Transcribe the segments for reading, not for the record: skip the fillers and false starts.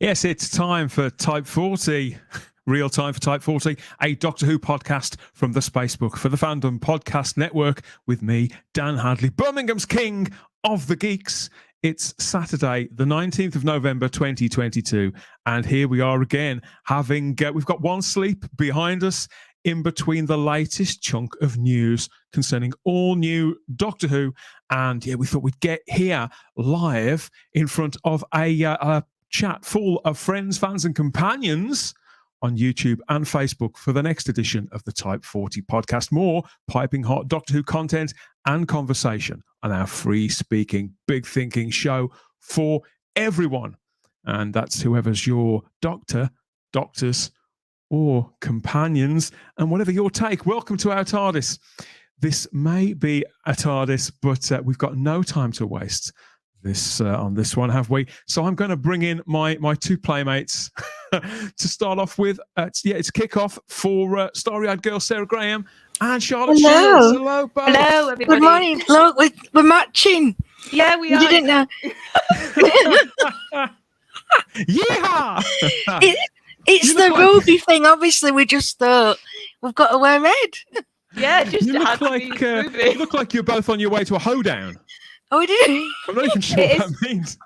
Yes, it's time for Type 40. Real time for Type 40, a Doctor Who podcast from the Spacebook for the Fandom Podcast Network with me, Dan Hadley, Birmingham's King of the Geeks. It's Saturday, the 19th of November, 2022, and here we are again, we've got one sleep behind us in between the latest chunk of news concerning all new Doctor Who, and we thought we'd get here live in front of a chat full of friends, fans, and companions on YouTube and Facebook for the next edition of the Type 40 podcast. More piping hot Doctor Who content and conversation on our free-speaking, big-thinking show for everyone. And that's whoever's your doctor, doctors, or companions, and whatever your take. Welcome to our TARDIS. This may be a TARDIS, but we've got no time to waste on this one, have we? So I'm going to bring in my two playmates to start off with. It's kickoff for Starry-Eyed Girl Sarah Graham and Charlotte Shields. Hello, both. Hello, everybody. Good morning. Look, we're matching. Yeah, we are. You didn't know. Yeah. It's the Ruby thing. Obviously, we just thought we've got to wear red. Yeah, just you look like you're both on your way to a hoedown. Oh, we did. I'm not even sure what that means.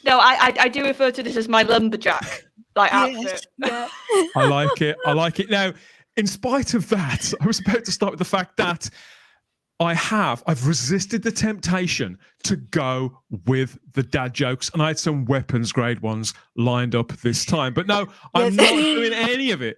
No, I do refer to this as my lumberjack outfit. Yeah. I like it. Now, in spite of that, I was about to start with the fact that I've resisted the temptation to go with the dad jokes, and I had some weapons grade ones lined up this time. But no, I'm not doing any of it.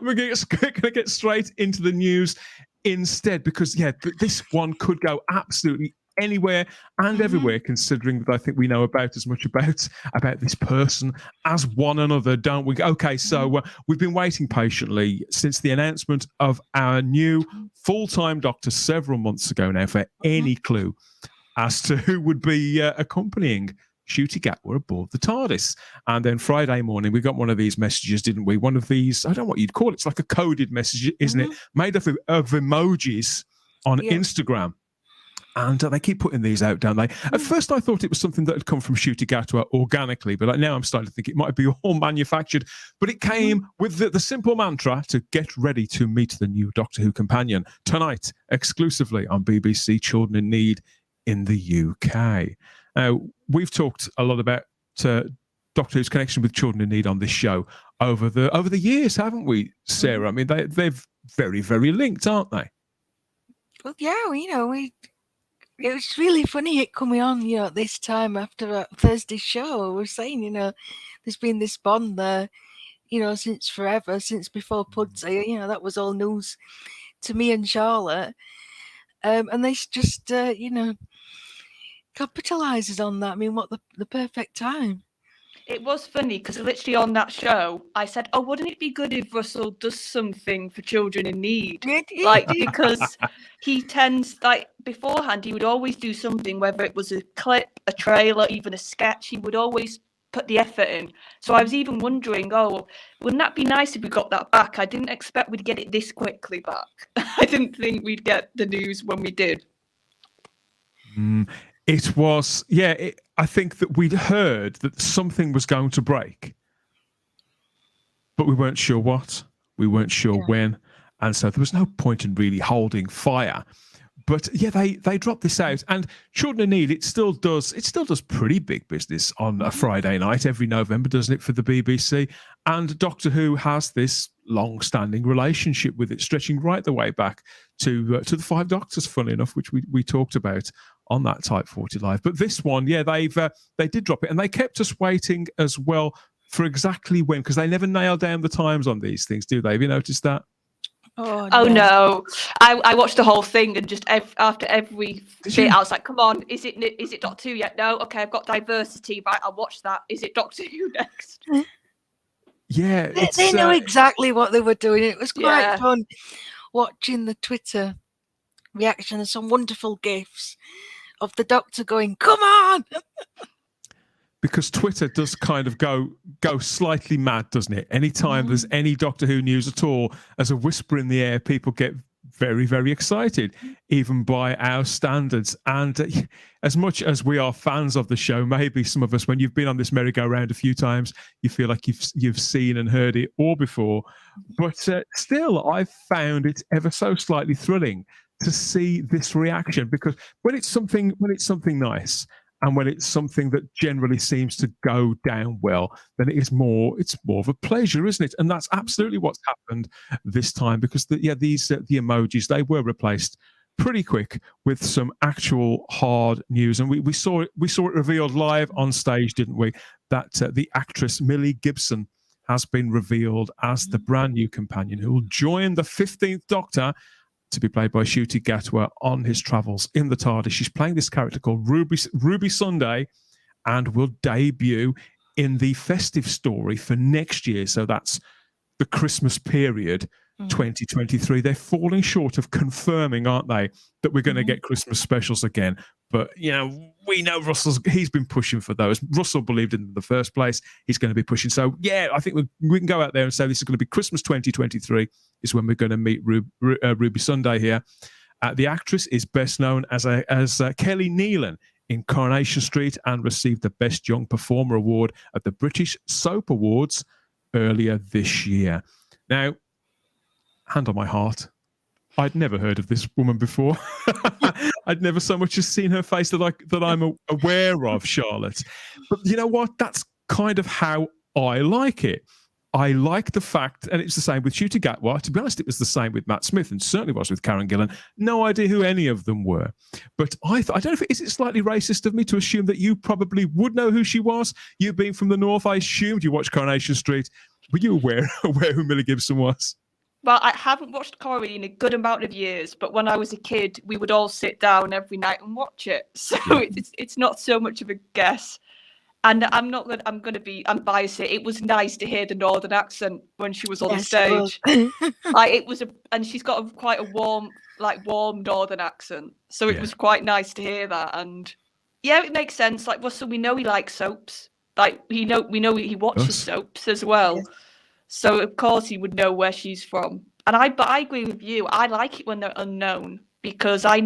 We're going to get straight into the news instead, because this one could go absolutely anywhere and everywhere, considering that I think we know about as much about this person as one another, don't we? Okay, so we've been waiting patiently since the announcement of our new full-time doctor several months ago now for any clue as to who would be accompanying Ncuti Gatwa aboard the TARDIS. And then Friday morning, we got one of these messages, didn't we? One of these, I don't know what you'd call it. It's like a coded message, isn't it? Made up of emojis on Instagram. And they keep putting these out, don't they? At first, I thought it was something that had come from Ncuti Gatwa organically, but now I'm starting to think it might be all manufactured. But it came with the simple mantra to get ready to meet the new Doctor Who companion tonight, exclusively on BBC Children in Need in the UK. Now, we've talked a lot about Doctor Who's connection with Children in Need on this show over the years, haven't we, Sarah? I mean, they've very, very linked, aren't they? Well, it was really funny it coming on, this time after Thursday's show. We were saying, there's been this bond there, since forever, since before Pudsey. That was all news to me and Charlotte. And they just, capitalizes on that. I mean, what the perfect time. It was funny because literally on that show, I said, "Oh, wouldn't it be good if Russell does something for children in need?" Because he tends, beforehand, he would always do something, whether it was a clip, a trailer, even a sketch. He would always put the effort in. So I was even wondering, wouldn't that be nice if we got that back? I didn't expect we'd get it this quickly back. I didn't think we'd get the news when we did. It was, I think that we'd heard that something was going to break, but we weren't sure what, we weren't sure when, and so there was no point in really holding fire. But they dropped this out, and Children in Need, it still does pretty big business on a Friday night every November, doesn't it, for the BBC? And Doctor Who has this long-standing relationship with it, stretching right the way back to the Five Doctors, funny enough, which we talked about on that Type 40 Live. But this one, they did drop it, and they kept us waiting as well for exactly when, because they never nail down the times on these things, do they? Have you noticed that? Oh no! I watched the whole thing, and just after every bit, I was like, "Come on, is it Doctor Who yet? No, okay, I've got diversity, right? I'll watch that. Is it Doctor Who next?" Yeah, they know exactly what they were doing. It was quite fun watching the Twitter reaction and some wonderful gifs of the Doctor going, "Come on!" Because Twitter does kind of go slightly mad, doesn't it? Anytime there's any Doctor Who news at all, as a whisper in the air, people get very, very excited, even by our standards. And as much as we are fans of the show, maybe some of us, when you've been on this merry-go-round a few times, you feel like you've seen and heard it all before. But still, I've found it ever so slightly thrilling to see this reaction, because when it's something nice, and when it's something that generally seems to go down well, then it's more of a pleasure, isn't it? And that's absolutely what's happened this time, because the emojis, they were replaced pretty quick with some actual hard news. And we saw it revealed live on stage, didn't we? That the actress Millie Gibson has been revealed as the brand new companion who will join the 15th Doctor, to be played by Ncuti Gatwa, on his travels in the TARDIS. She's playing this character called Ruby Sunday, and will debut in the festive story for next year. So that's the Christmas period, 2023. They're falling short of confirming, aren't they, that we're going to get Christmas specials again. But, we know he's been pushing for those. Russell believed in the first place. He's going to be pushing. So, yeah, I think we can go out there and say this is going to be Christmas 2023 is when we're going to meet Ruby Sunday here. The actress is best known as Kelly Nealon in Coronation Street, and received the Best Young Performer Award at the British Soap Awards earlier this year. Now, hand on my heart, I'd never heard of this woman before. I'd never so much as seen her face that I'm aware of, Charlotte. But you know what? That's kind of how I like it. I like the fact, and it's the same with Ncuti Gatwa. To be honest, it was the same with Matt Smith, and certainly was with Karen Gillan. No idea who any of them were. But I don't know, is it slightly racist of me to assume that you probably would know who she was? You being from the north, I assumed you watched Coronation Street. Were you aware who Millie Gibson was? Well, I haven't watched Corrie in a good amount of years, but when I was a kid, we would all sit down every night and watch it. So it's not so much of a guess. And I'm biased here. It was nice to hear the northern accent when she was on the stage. And she's got quite a warm northern accent. So it was quite nice to hear that. And yeah, it makes sense. Like Russell, we know he likes soaps. Like we know he watches soaps as well. Yes. So of course he would know where she's from. And I agree with you. I like it when they're unknown, because I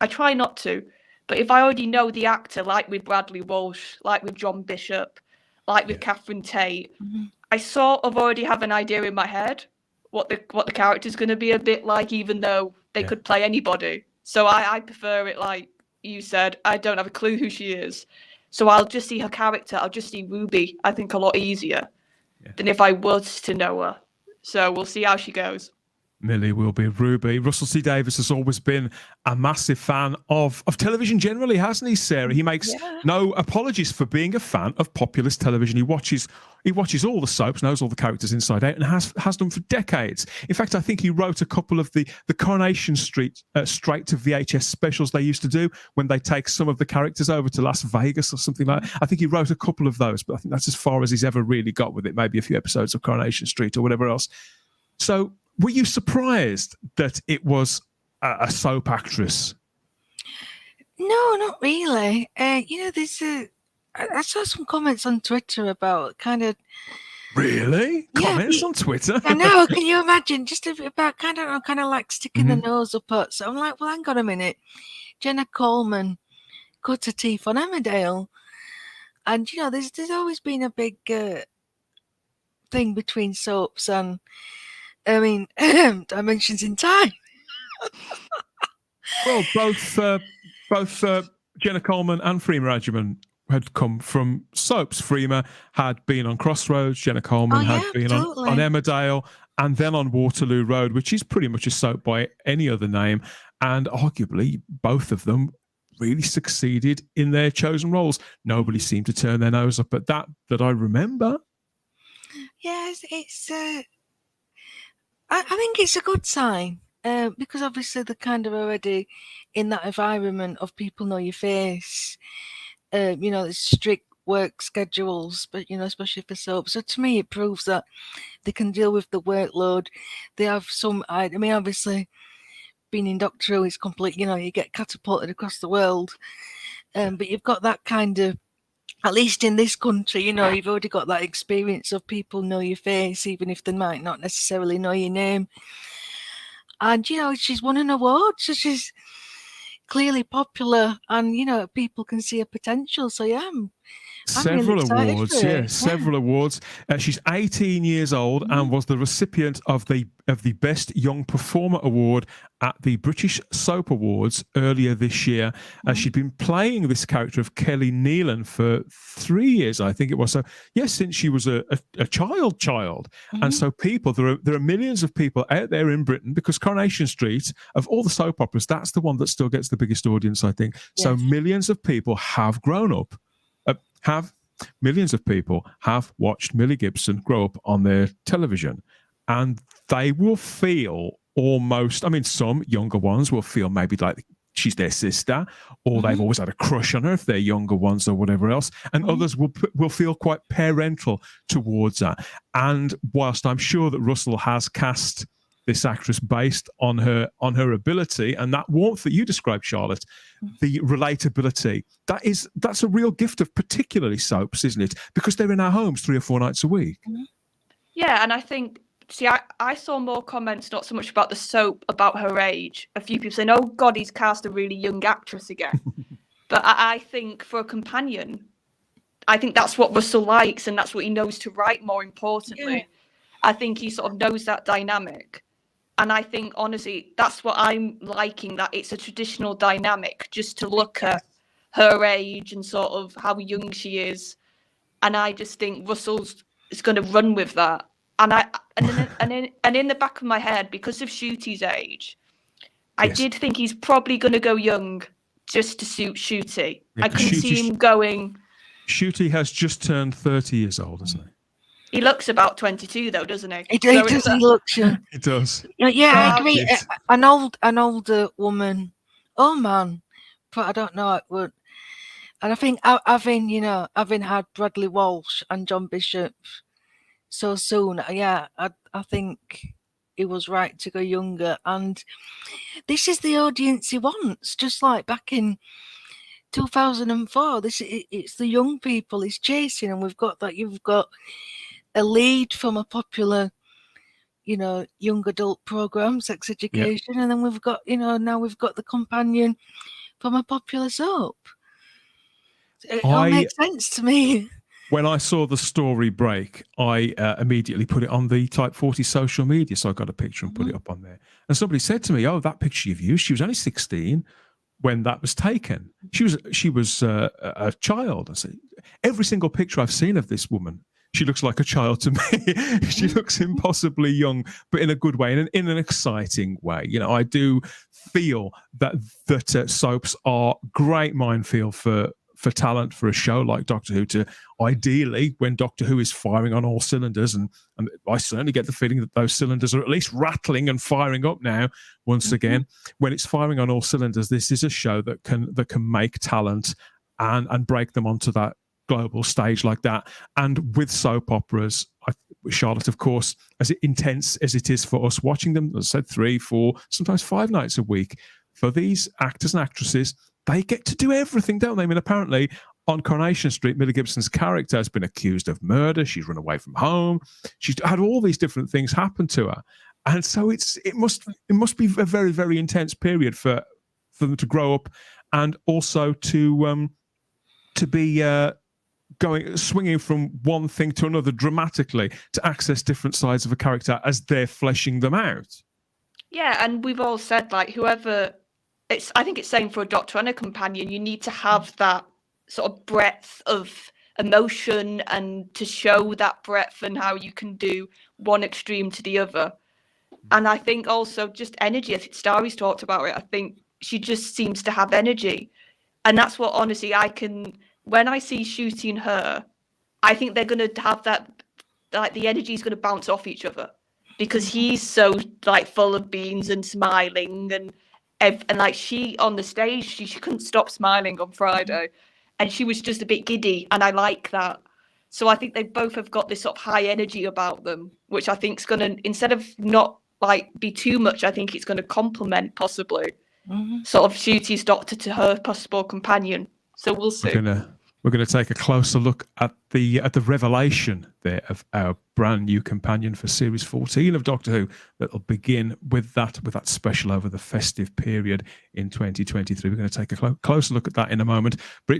try not to. But if I already know the actor, like with Bradley Walsh, like with John Bishop, like with Catherine Tate, I sort of already have an idea in my head what the character's going to be a bit like, even though they could play anybody. So I prefer it like you said. I don't have a clue who she is. So I'll just see her character. I'll just see Ruby, I think, a lot easier than if I was to know her. So we'll see how she goes. Millie will be Ruby. Russell T Davies has always been a massive fan of television generally, hasn't he, Sarah? He makes no apologies for being a fan of populist television. He watches all the soaps, knows all the characters inside out, and has done for decades. In fact, I think he wrote a couple of the Coronation Street straight to VHS specials they used to do when they take some of the characters over to Las Vegas or something like that. I think he wrote a couple of those, but I think that's as far as he's ever really got with it, maybe a few episodes of Coronation Street or whatever else. So, were you surprised that it was a soap actress? No, not really. There's I saw some comments on Twitter about kind of. Really? Comments on Twitter? I know. Can you imagine? Just about kind of like sticking the nose up at. So I'm like, well, hang on a minute. Jenna Coleman cut her teeth on Emmerdale, and there's always been a big thing between soaps and. Dimensions in Time. Well, both Jenna Coleman and Freema Agyeman had come from soaps. Freema had been on Crossroads. Jenna Coleman had been on Emmerdale, and then on Waterloo Road, which is pretty much a soap by any other name. And arguably, both of them really succeeded in their chosen roles. Nobody seemed to turn their nose up at that I remember. Yes, it's. I think it's a good sign because obviously they're kind of already in that environment of people know your face. There's strict work schedules, but especially for soap. So to me, it proves that they can deal with the workload. They have some. Obviously, being in Doctor Who is complete. You get catapulted across the world, but you've got that kind of. At least in this country, you've already got that experience of people know your face, even if they might not necessarily know your name. And she's won an award, so she's clearly popular, and people can see her potential. So yeah, I'm Several really excited awards, for yeah, it. several awards. She's 18 years old and was the recipient of the Best Young Performer Award at the British Soap Awards earlier this year. She'd been playing this character of Kelly Nealon for 3 years, I think it was. So yes, since she was a child. And so there are millions of people out there in Britain, because Coronation Street, of all the soap operas, that's the one that still gets the biggest audience, I think. So Yes. millions of people have grown up. Millions of people have watched Millie Gibson grow up on their television, and they will feel almost, I mean, some younger ones will feel maybe like she's their sister, or they've always had a crush on her if they're younger ones or whatever else, and others will feel quite parental towards her. And whilst I'm sure that Russell has cast this actress based on her ability and that warmth that you described, Charlotte, the relatability, that's a real gift of particularly soaps, isn't it? Because they're in our homes 3 or 4 nights a week. Yeah, and I think, I saw more comments, not so much about the soap, about her age. A few people saying, oh God, he's cast a really young actress again. But I think for a companion, I think that's what Russell likes, and that's what he knows to write, more importantly. Yeah. I think he sort of knows that dynamic. And I think, honestly, that's what I'm liking, that it's a traditional dynamic, just to look at her age and sort of how young she is. And I just think Russell's is going to run with that. And in the back of my head, because of Shooty's age, I did think he's probably going to go young just to suit Shooty. Yeah, I couldn't see him going. Shooty has just turned 30 years old, isn't he? He looks about 22, though, doesn't he? He does. He looks young. He does. Yeah, I agree. An older woman. Oh man, but I don't know. It would. And I think having had Bradley Walsh and John Bishop so soon, I think it was right to go younger. And this is the audience he wants, just like back in 2004. It's the young people he's chasing, and we've got that. You've got a lead from a popular, young adult program, Sex Education, and then we've got, now we've got the companion from a popular soap. It all makes sense to me. When I saw the story break, I immediately put it on the Type 40 social media, so I got a picture and put it up on there. And somebody said to me, "Oh, that picture you've used, she was only 16 when that was taken. She was a child." I said, "Every single picture I've seen of this woman, she looks like a child to me." She looks impossibly young, but in a good way, and in an exciting way. I do feel that soaps are great minefield for talent for a show like Doctor Who, to ideally, when Doctor Who is firing on all cylinders, and I certainly get the feeling that those cylinders are at least rattling and firing up now once again. When it's firing on all cylinders, this is a show that can make talent and break them onto that global stage like that. And with soap operas, Charlotte, of course, as intense as it is for us watching them, as I said, 3, 4, sometimes 5 nights a week, for these actors and actresses, they get to do everything, don't they? I mean, apparently on Coronation Street, Millie Gibson's character has been accused of murder. She's run away from home. She's had all these different things happen to her. And so it must be a very, very intense period for them to grow up, and also to be swinging from one thing to another dramatically, to access different sides of a character as they're fleshing them out. Yeah, and we've all said, like, whoever... I think it's same for a doctor and a companion. You need to have that sort of breadth of emotion, and to show that breadth and how you can do one extreme to the other. And I think also just energy. I think Starry's talked about it. I think she just seems to have energy. And that's what, honestly, when I see Shooty and her, I think they're going to have that, like, the energy is going to bounce off each other, because he's so, like, full of beans and smiling, and like, she on the stage, she couldn't stop smiling on Friday, and she was just a bit giddy, and I like that. So I think they both have got this sort of high energy about them, which I think is going to, instead of not like be too much, I think it's going to complement possibly sort of Shooty's doctor to her possible companion. So we'll see. We're we're going to take a closer look at the revelation there of our brand new companion for Series 14 of Doctor Who that'll begin with that special over the festive period in 2023. We're going to take a closer look at that in a moment. But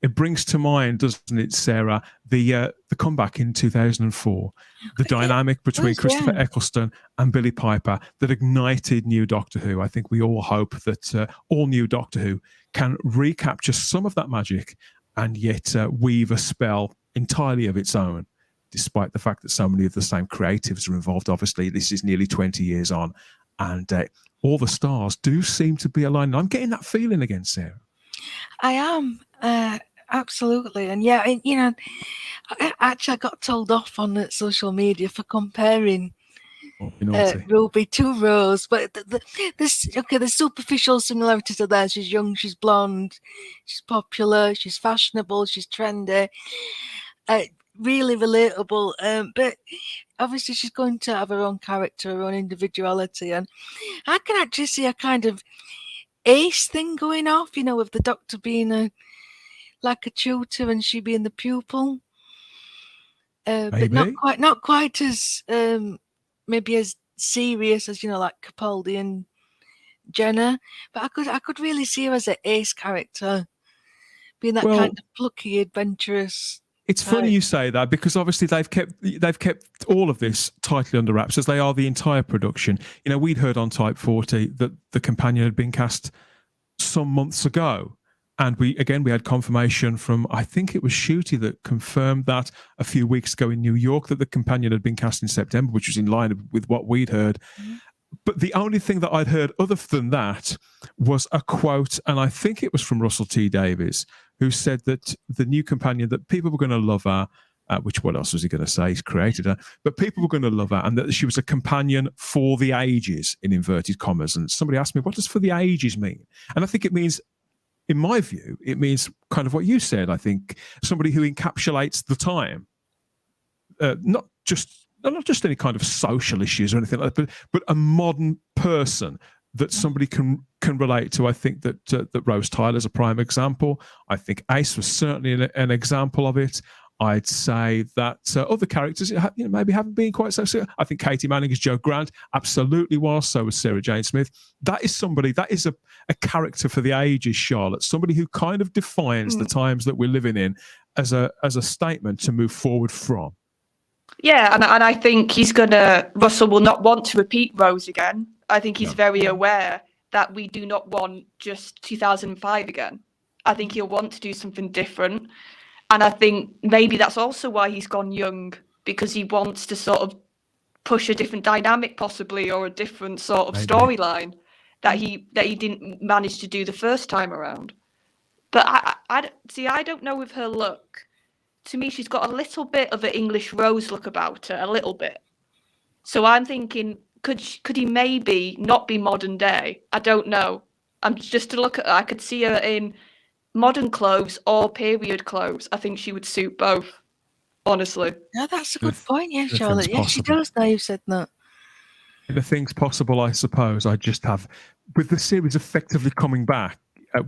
it brings to mind, doesn't it, Sarah, the comeback in 2004, the dynamic between Christopher Eccleston and Billy Piper that ignited new Doctor Who. I think we all hope that all new Doctor Who can recapture some of that magic and yet weave a spell entirely of its own, despite the fact that so many of the same creatives are involved. Obviously, this is nearly 20 years on, and all the stars do seem to be aligned. I'm getting that feeling again, Sarah. I am, absolutely. And I got told off on social media for comparing Ruby to Rose, but the superficial similarities are there. She's young, she's blonde, she's popular, she's fashionable, she's trendy, really relatable. But obviously, she's going to have her own character, her own individuality, and I can actually see a kind of ace thing going off. With the Doctor being like a tutor and she being the pupil, but not quite as maybe as serious as like Capaldi and Jenna, but I could really see her as an ace character, being that kind of plucky, adventurous. It's funny you say that, because obviously they've kept all of this tightly under wraps, as they are the entire production. We'd heard on Type 40 that the companion had been cast some months ago. And we had confirmation from, I think it was Shooty that confirmed that a few weeks ago in New York, that the companion had been cast in September, which was in line with what we'd heard. Mm-hmm. But the only thing that I'd heard other than that was a quote, and I think it was from Russell T Davies, who said that the new companion, that people were going to love her, what else was he going to say? He's created her, but people were going to love her, and that she was a companion for the ages, in inverted commas. And somebody asked me, what does for the ages mean? And I think it means, in my view, it means kind of what you said. I think somebody who encapsulates the time, not just any kind of social issues or anything like that, but a modern person that somebody can relate to. I think that Rose Tyler's a prime example. I think Ace was certainly an example of it. I'd say that other characters, maybe haven't been quite so. I think Katie Manning as Jo Grant absolutely was. So was Sarah Jane Smith. That is somebody. That is a character for the ages, Charlotte. Somebody who kind of defines the times that we're living in as a statement to move forward from. Yeah, and I think Russell will not want to repeat Rose again. I think he's very aware that we do not want just 2005 again. I think he'll want to do something different. And I think maybe that's also why he's gone young, because he wants to sort of push a different dynamic possibly, or a different sort of storyline that he didn't manage to do the first time around. But I don't know with her look. To me, she's got a little bit of an English Rose look about her, a little bit. So I'm thinking, could he maybe not be modern day? I don't know. I'm just to look at her, I could see her in modern clothes or period clothes. I think she would suit both, honestly. Yeah, that's a good point. Yeah, Charlotte. Yeah, she does now you've said that. The thing's possible, I suppose. I just have, with the series effectively coming back,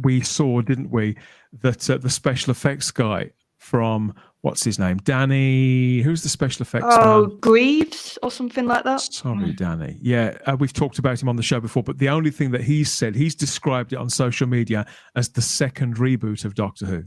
we saw, didn't we, that the special effects guy from, what's his name? Danny, who's the special effects man? Greaves or something like that. Sorry, Danny. Yeah, we've talked about him on the show before, but the only thing that he's said, he's described it on social media as the second reboot of Doctor Who.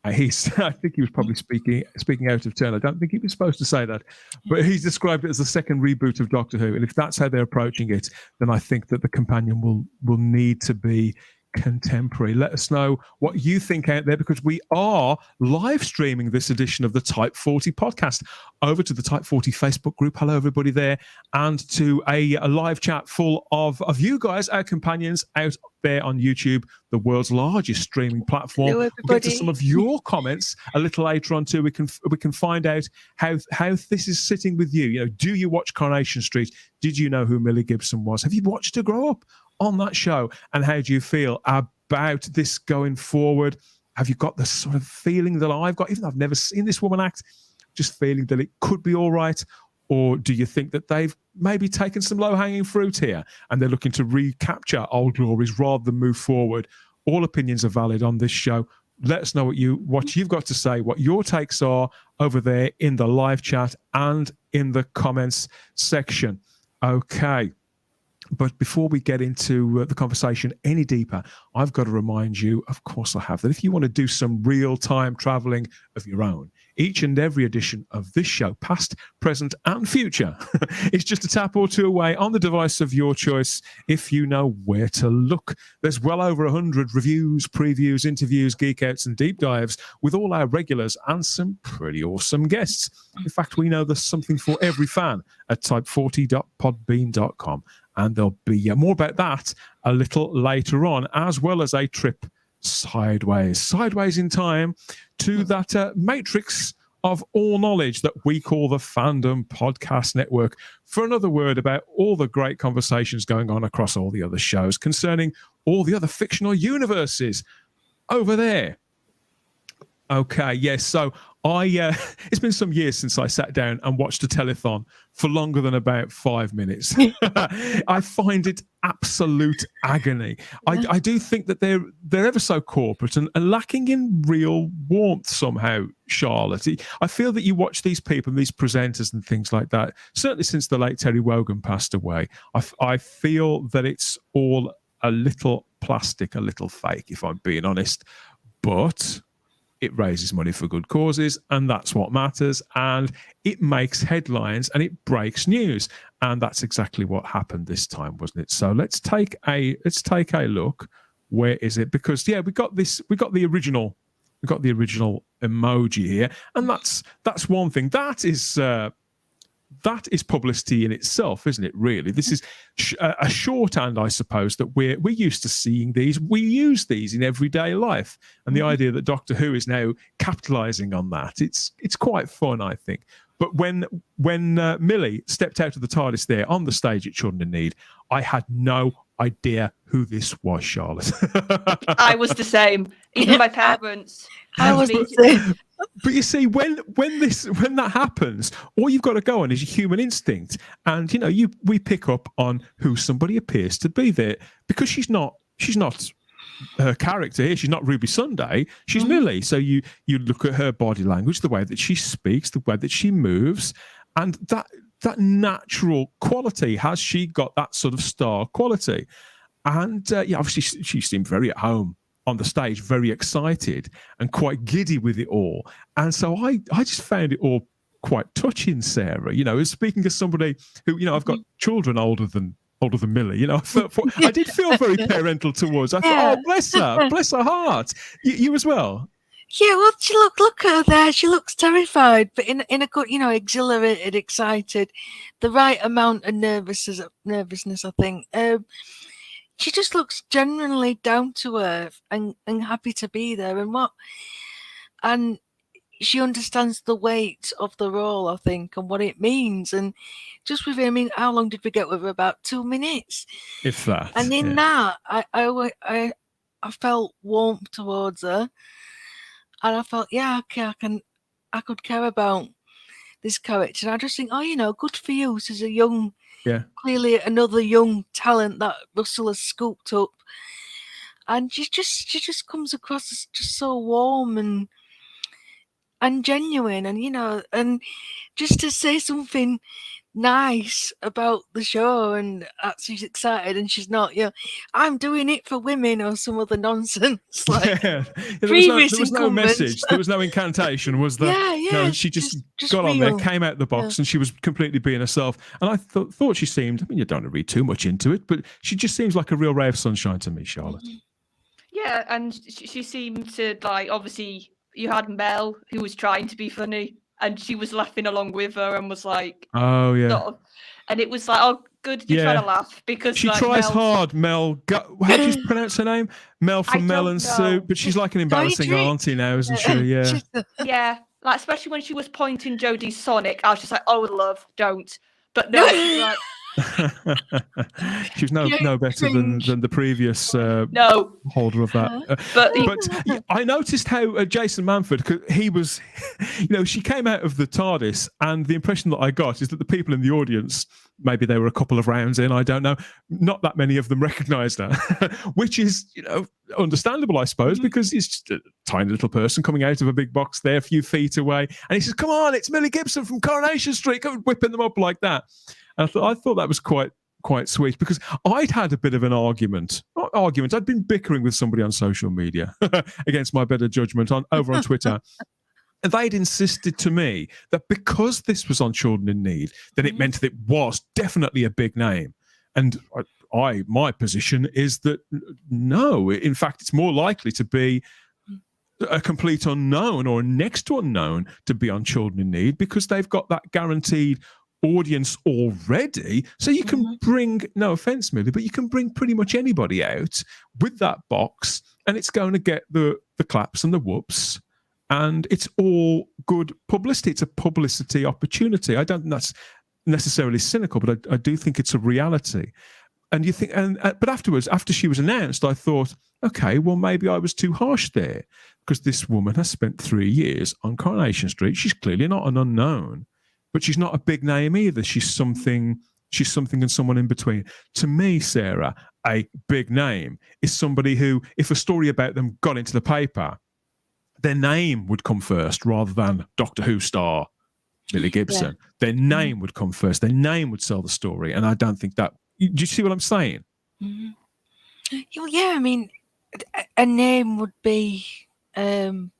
I think he was probably speaking out of turn. I don't think he was supposed to say that, but he's described it as the second reboot of Doctor Who. And if that's how they're approaching it, then I think that the companion will need to be contemporary. Let us know what you think out there, because we are live streaming this edition of the Type 40 podcast over to the Type 40 Facebook group. Hello everybody there, and to a live chat full of you guys, our companions out there on YouTube, the world's largest streaming platform. Hello, we'll get to some of your comments a little later on too. We can find out how this is sitting with you. Do you watch Coronation Street? Did you know who Millie Gibson was? Have you watched her grow up on that show? And how do you feel about this going forward? Have you got the sort of feeling that I've got, even though I've never seen this woman act, just feeling that it could be all right? Or do you think that they've maybe taken some low-hanging fruit here and they're looking to recapture old glories rather than move forward? All opinions are valid on this show. let us know what you've got to say, what your takes are over there in the live chat and in the comments section. Okay. But before we get into the conversation any deeper, I've got to remind you, of course I have, that if you want to do some real-time traveling of your own, each and every edition of this show, past, present, and future, is just a tap or two away on the device of your choice if you know where to look. There's well over 100 reviews, previews, interviews, geek-outs, and deep dives with all our regulars and some pretty awesome guests. In fact, we know there's something for every fan at type40.podbean.com. And there'll be more about that a little later on, as well as a trip sideways in time to that matrix of all knowledge that we call the Fandom Podcast Network, for another word about all the great conversations going on across all the other shows concerning all the other fictional universes over there. Okay, yes, so it's been some years since I sat down and watched a telethon for longer than about 5 minutes. I find it absolute agony. I do think that they're ever so corporate and lacking in real warmth somehow, Charlotte. I feel that you watch these people, these presenters and things like that, certainly since the late Terry Wogan passed away, I feel that it's all a little plastic, a little fake, if I'm being honest. But it raises money for good causes, and that's what matters. And it makes headlines and it breaks news, and that's exactly what happened this time, wasn't it? So let's take a look. Where is it? Because we got the original emoji here, and that's one thing. That is publicity in itself, isn't it, really? This is a shorthand, I suppose, that we're used to seeing these. We use these in everyday life. And the idea that Doctor Who is now capitalising on that, it's quite fun, I think. But when Millie stepped out of the TARDIS there on the stage at Children in Need, I had no idea who this was, Charlotte. I was the same. Even my parents. I was the same. But you see, when that happens, all you've got to go on is your human instinct, and we pick up on who somebody appears to be there, because she's not her character here. She's not Ruby Sunday. She's Millie. So you look at her body language, the way that she speaks, the way that she moves, and that natural quality. Has she got that sort of star quality? And obviously she seemed very at home on the stage, very excited and quite giddy with it all. And so I just found it all quite touching, Sarah. Speaking as somebody who, I've got children older than Millie, I did feel very parental towards. I thought, oh, bless her heart. You as well? Yeah, well, she look at her there. She looks terrified, but in a good, exhilarated, excited, the right amount of nervousness, I think. She just looks genuinely down to earth and happy to be there, and she understands the weight of the role, I think, and what it means. And just with her, how long did we get with her? About 2 minutes, if that. And in that, I felt warmth towards her, and I felt, okay, I could care about this character. And I just think, good for you. This is a young. Yeah, clearly another young talent that Russell has scooped up, and she just comes across as just so warm and genuine, and and just to say something nice about the show, and that she's excited and she's not, I'm doing it for women or some other nonsense. Like there was no message, there was no incantation, was there? No, she just got on there, came out the box, and she was completely being herself. And I thought she seemed, you don't want to read too much into it, but she just seems like a real ray of sunshine to me, Charlotte. Yeah, and she seemed to, obviously you had Mel, who was trying to be funny, and she was laughing along with her and was like, oh yeah, sort of, and it was like, oh good, you're trying to laugh, because she tries hard. Mel, how do you pronounce her name? Mel from Mel and Sue, but she's like an embarrassing auntie now, isn't she? Yeah. Yeah, especially when she was pointing Jodie's Sonic, I was just like, oh love, don't. But no, she's like, She was no better than the previous No, holder of that. But I noticed how Jason Manford, 'cause he was, she came out of the TARDIS, and the impression that I got is that the people in the audience, maybe they were a couple of rounds in, I don't know, not that many of them recognised her, which is, understandable, I suppose, because he's just a tiny little person coming out of a big box there a few feet away, and he says, "Come on, it's Millie Gibson from Coronation Street," whipping them up like that. And I thought that was quite sweet, because I'd had a bit of an argument. I'd been bickering with somebody on social media against my better judgment over on Twitter. And they'd insisted to me that because this was on Children in Need, then it meant that it was definitely a big name. And my position is that no, in fact, it's more likely to be a complete unknown or next to unknown to be on Children in Need, because they've got that guaranteed audience already. So you can bring, no offense, Millie, but you can bring pretty much anybody out with that box, and it's going to get the claps and the whoops, and it's all good publicity. It's a publicity opportunity. I don't think that's necessarily cynical, but I do think it's a reality. And you think, but afterwards, after she was announced, I thought, okay, well, maybe I was too harsh there, because this woman has spent 3 years on Coronation Street. She's clearly not an unknown, but she's not a big name either. She's something and someone in between. To me, Sarah, a big name is somebody who, if a story about them got into the paper, their name would come first rather than Doctor Who star Millie Gibson. Yeah. Their name would come first. Their name would sell the story. And I don't think that... Do you see what I'm saying? Mm-hmm. Yeah, I mean, a name would be, Jenna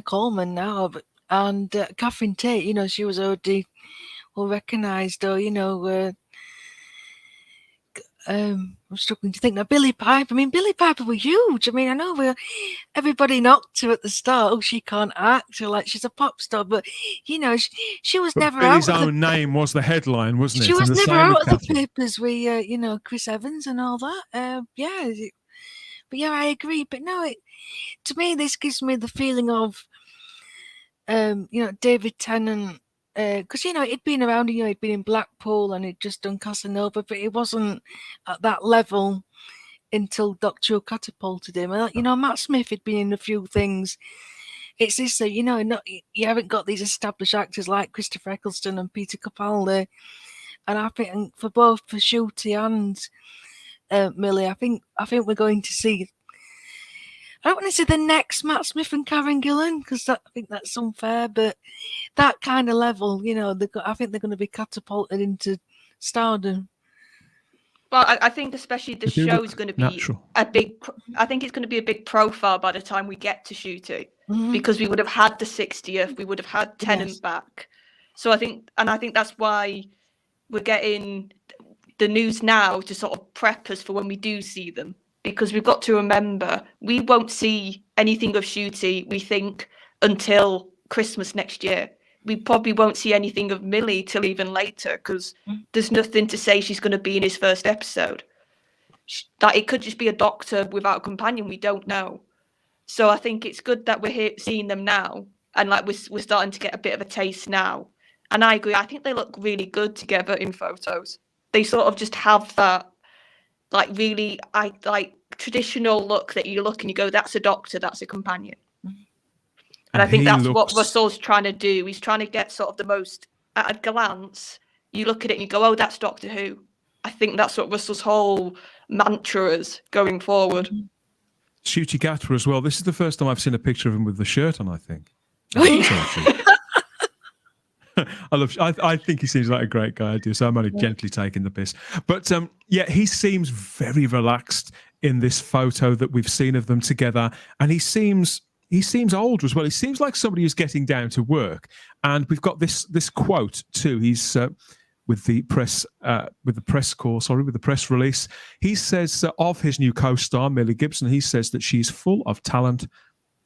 Coleman now, and Catherine Tate, she was already well recognised, or, I'm struggling to think now. Billie Piper. I mean, Billie Piper was huge. I mean, I know everybody knocked her at the start. Oh, she can't act, or like she's a pop star. But she was never Billie's out. Billie's own name was the headline, wasn't it? She was never out of the papers with Chris Evans and all that. But yeah, I agree. But no, to me, this gives me the feeling of David Tennant. Because he'd been around, he'd been in Blackpool and he'd just done Casanova, but he wasn't at that level until Doctor Who catapulted him. And Matt Smith had been in a few things. It's this, you haven't got these established actors like Christopher Eccleston and Peter Capaldi. And I think for both for Ncuti and Millie, I think we're going to see. I don't want to say the next Matt Smith and Karen Gillan, because I think that's unfair, but that kind of level, I think they're going to be catapulted into stardom. Well, I think especially the show is going to be I think it's going to be a big profile by the time we get to Ncuti, because we would have had the 60th, we would have had Tennant back. So I think that's why we're getting the news now to sort of prep us for when we do see them. Because we've got to remember, we won't see anything of Ncuti, we think, until Christmas next year. We probably won't see anything of Millie till even later, because there's nothing to say she's going to be in his first episode. That it could just be a doctor without a companion, we don't know. So I think it's good that we're seeing them now, and like we're starting to get a bit of a taste now. And I agree, I think they look really good together in photos. They sort of just have that, really, traditional look that you look and you go, that's a doctor, that's a companion. And I think that's what Russell's trying to do. He's trying to get sort of the most, at a glance, you look at it and you go, oh, that's Doctor Who. I think that's what Russell's whole mantra is going forward. Ncuti Gatwa as well. This is the first time I've seen a picture of him with the shirt on, I think. I think he seems like a great guy, I do, so I'm only gently taking the piss. But he seems very relaxed in this photo that we've seen of them together, and he seems older as well. He seems like somebody who's getting down to work. And we've got this quote too. He's with the press release. He says of his new co-star Millie Gibson, he says that she's full of talent,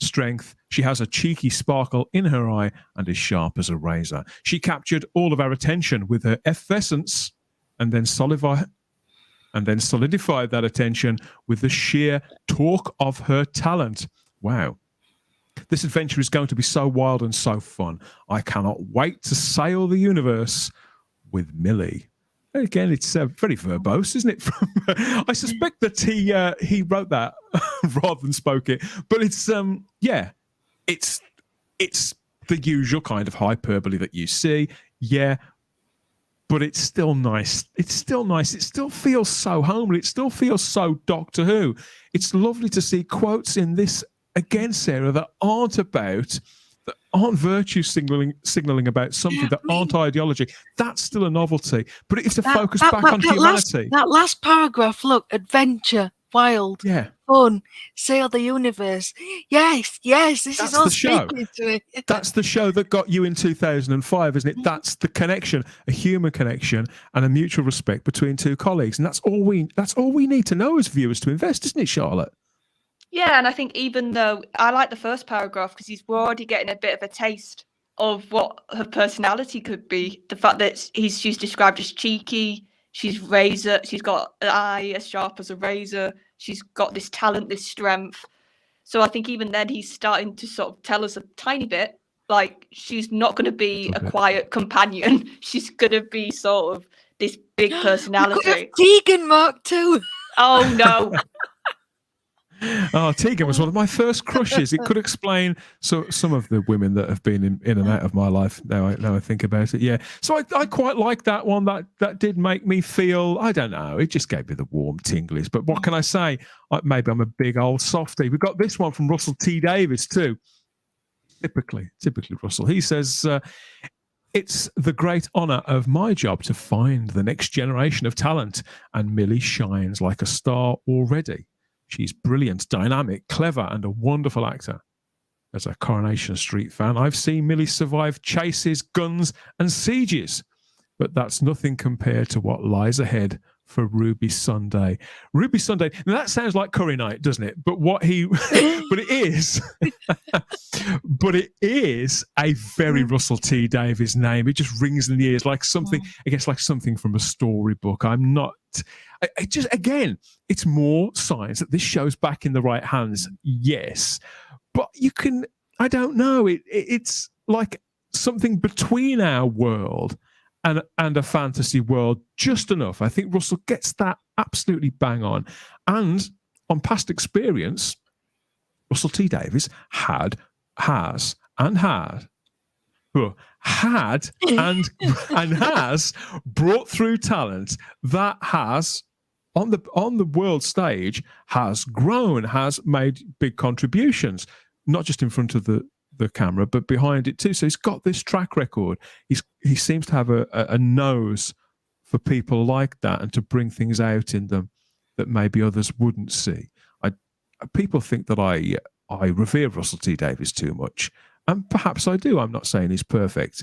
strength. She has a cheeky sparkle in her eye and is sharp as a razor. She captured all of our attention with her effervescence, and then solidified that attention with the sheer talk of her talent. Wow. This adventure is going to be so wild and so fun. I cannot wait to sail the universe with Millie. Again, it's very verbose, isn't it? I suspect that he wrote that rather than spoke it, but it's it's the usual kind of hyperbole that you see, but it's still nice. It's still nice. It still feels so homely. It still feels so Doctor Who. It's lovely to see quotes in this again, Sarah, that aren't virtue signaling about something, that aren't ideology. That's still a novelty, but it's to focus back on humanity. That last paragraph, look, adventure, wild, fun, sail the universe. Yes, this is all speaking to me. That's the show that got you in 2005, isn't it? That's the connection, a human connection and a mutual respect between two colleagues, and that's all we need to know as viewers to invest, isn't it, Charlotte? Yeah, and I think even though I like the first paragraph because we're already getting a bit of a taste of what her personality could be. The fact that she's described as cheeky, she's got an eye as sharp as a razor, she's got this talent, this strength. So I think even then he's starting to sort of tell us a tiny bit, like she's not going to be a quiet companion. She's going to be sort of this big personality. Tegan Mark too. Oh no. Oh, Tegan was one of my first crushes. It could explain some of the women that have been in and out of my life. Now I think about it. Yeah, so I quite like that one. That did make me feel, I don't know, it just gave me the warm tinglies. But what can I say? Maybe I'm a big old softie. We've got this one from Russell T Davies too. Typically Russell. He says, it's the great honour of my job to find the next generation of talent, and Millie shines like a star already. She's brilliant, dynamic, clever, and a wonderful actor. As a Coronation Street fan, I've seen Millie survive chases, guns, and sieges, but that's nothing compared to what lies ahead for Ruby Sunday. Ruby Sunday. Now that sounds like curry night, doesn't it? But but it is. But it is a very Russell T Davies name. It just rings in the ears like something. I guess like something from a storybook. It's more signs that this show's back in the right hands. Yes, but I don't know. It's like something between our world and a fantasy world, just enough. I think Russell gets that absolutely bang on. And on past experience, Russell T Davies has brought through talent that has, on the world stage, has grown, has made big contributions, not just in front of the camera, but behind it too. So he's got this track record. He seems to have a nose for people like that and to bring things out in them that maybe others wouldn't see. People think that I revere Russell T Davies too much, and perhaps I do. I'm not saying he's perfect,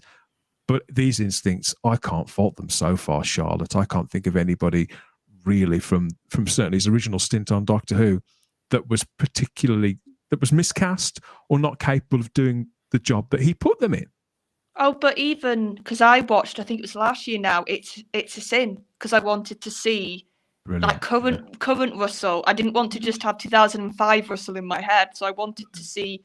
but these instincts, I can't fault them so far, Charlotte. I can't think of anybody really from certainly his original stint on Doctor Who that was miscast or not capable of doing the job that he put them in. Oh, but even because I watched, I think it was last year now, it's a sin, because I wanted to see like current Russell. I didn't want to just have 2005 Russell in my head, so I wanted to see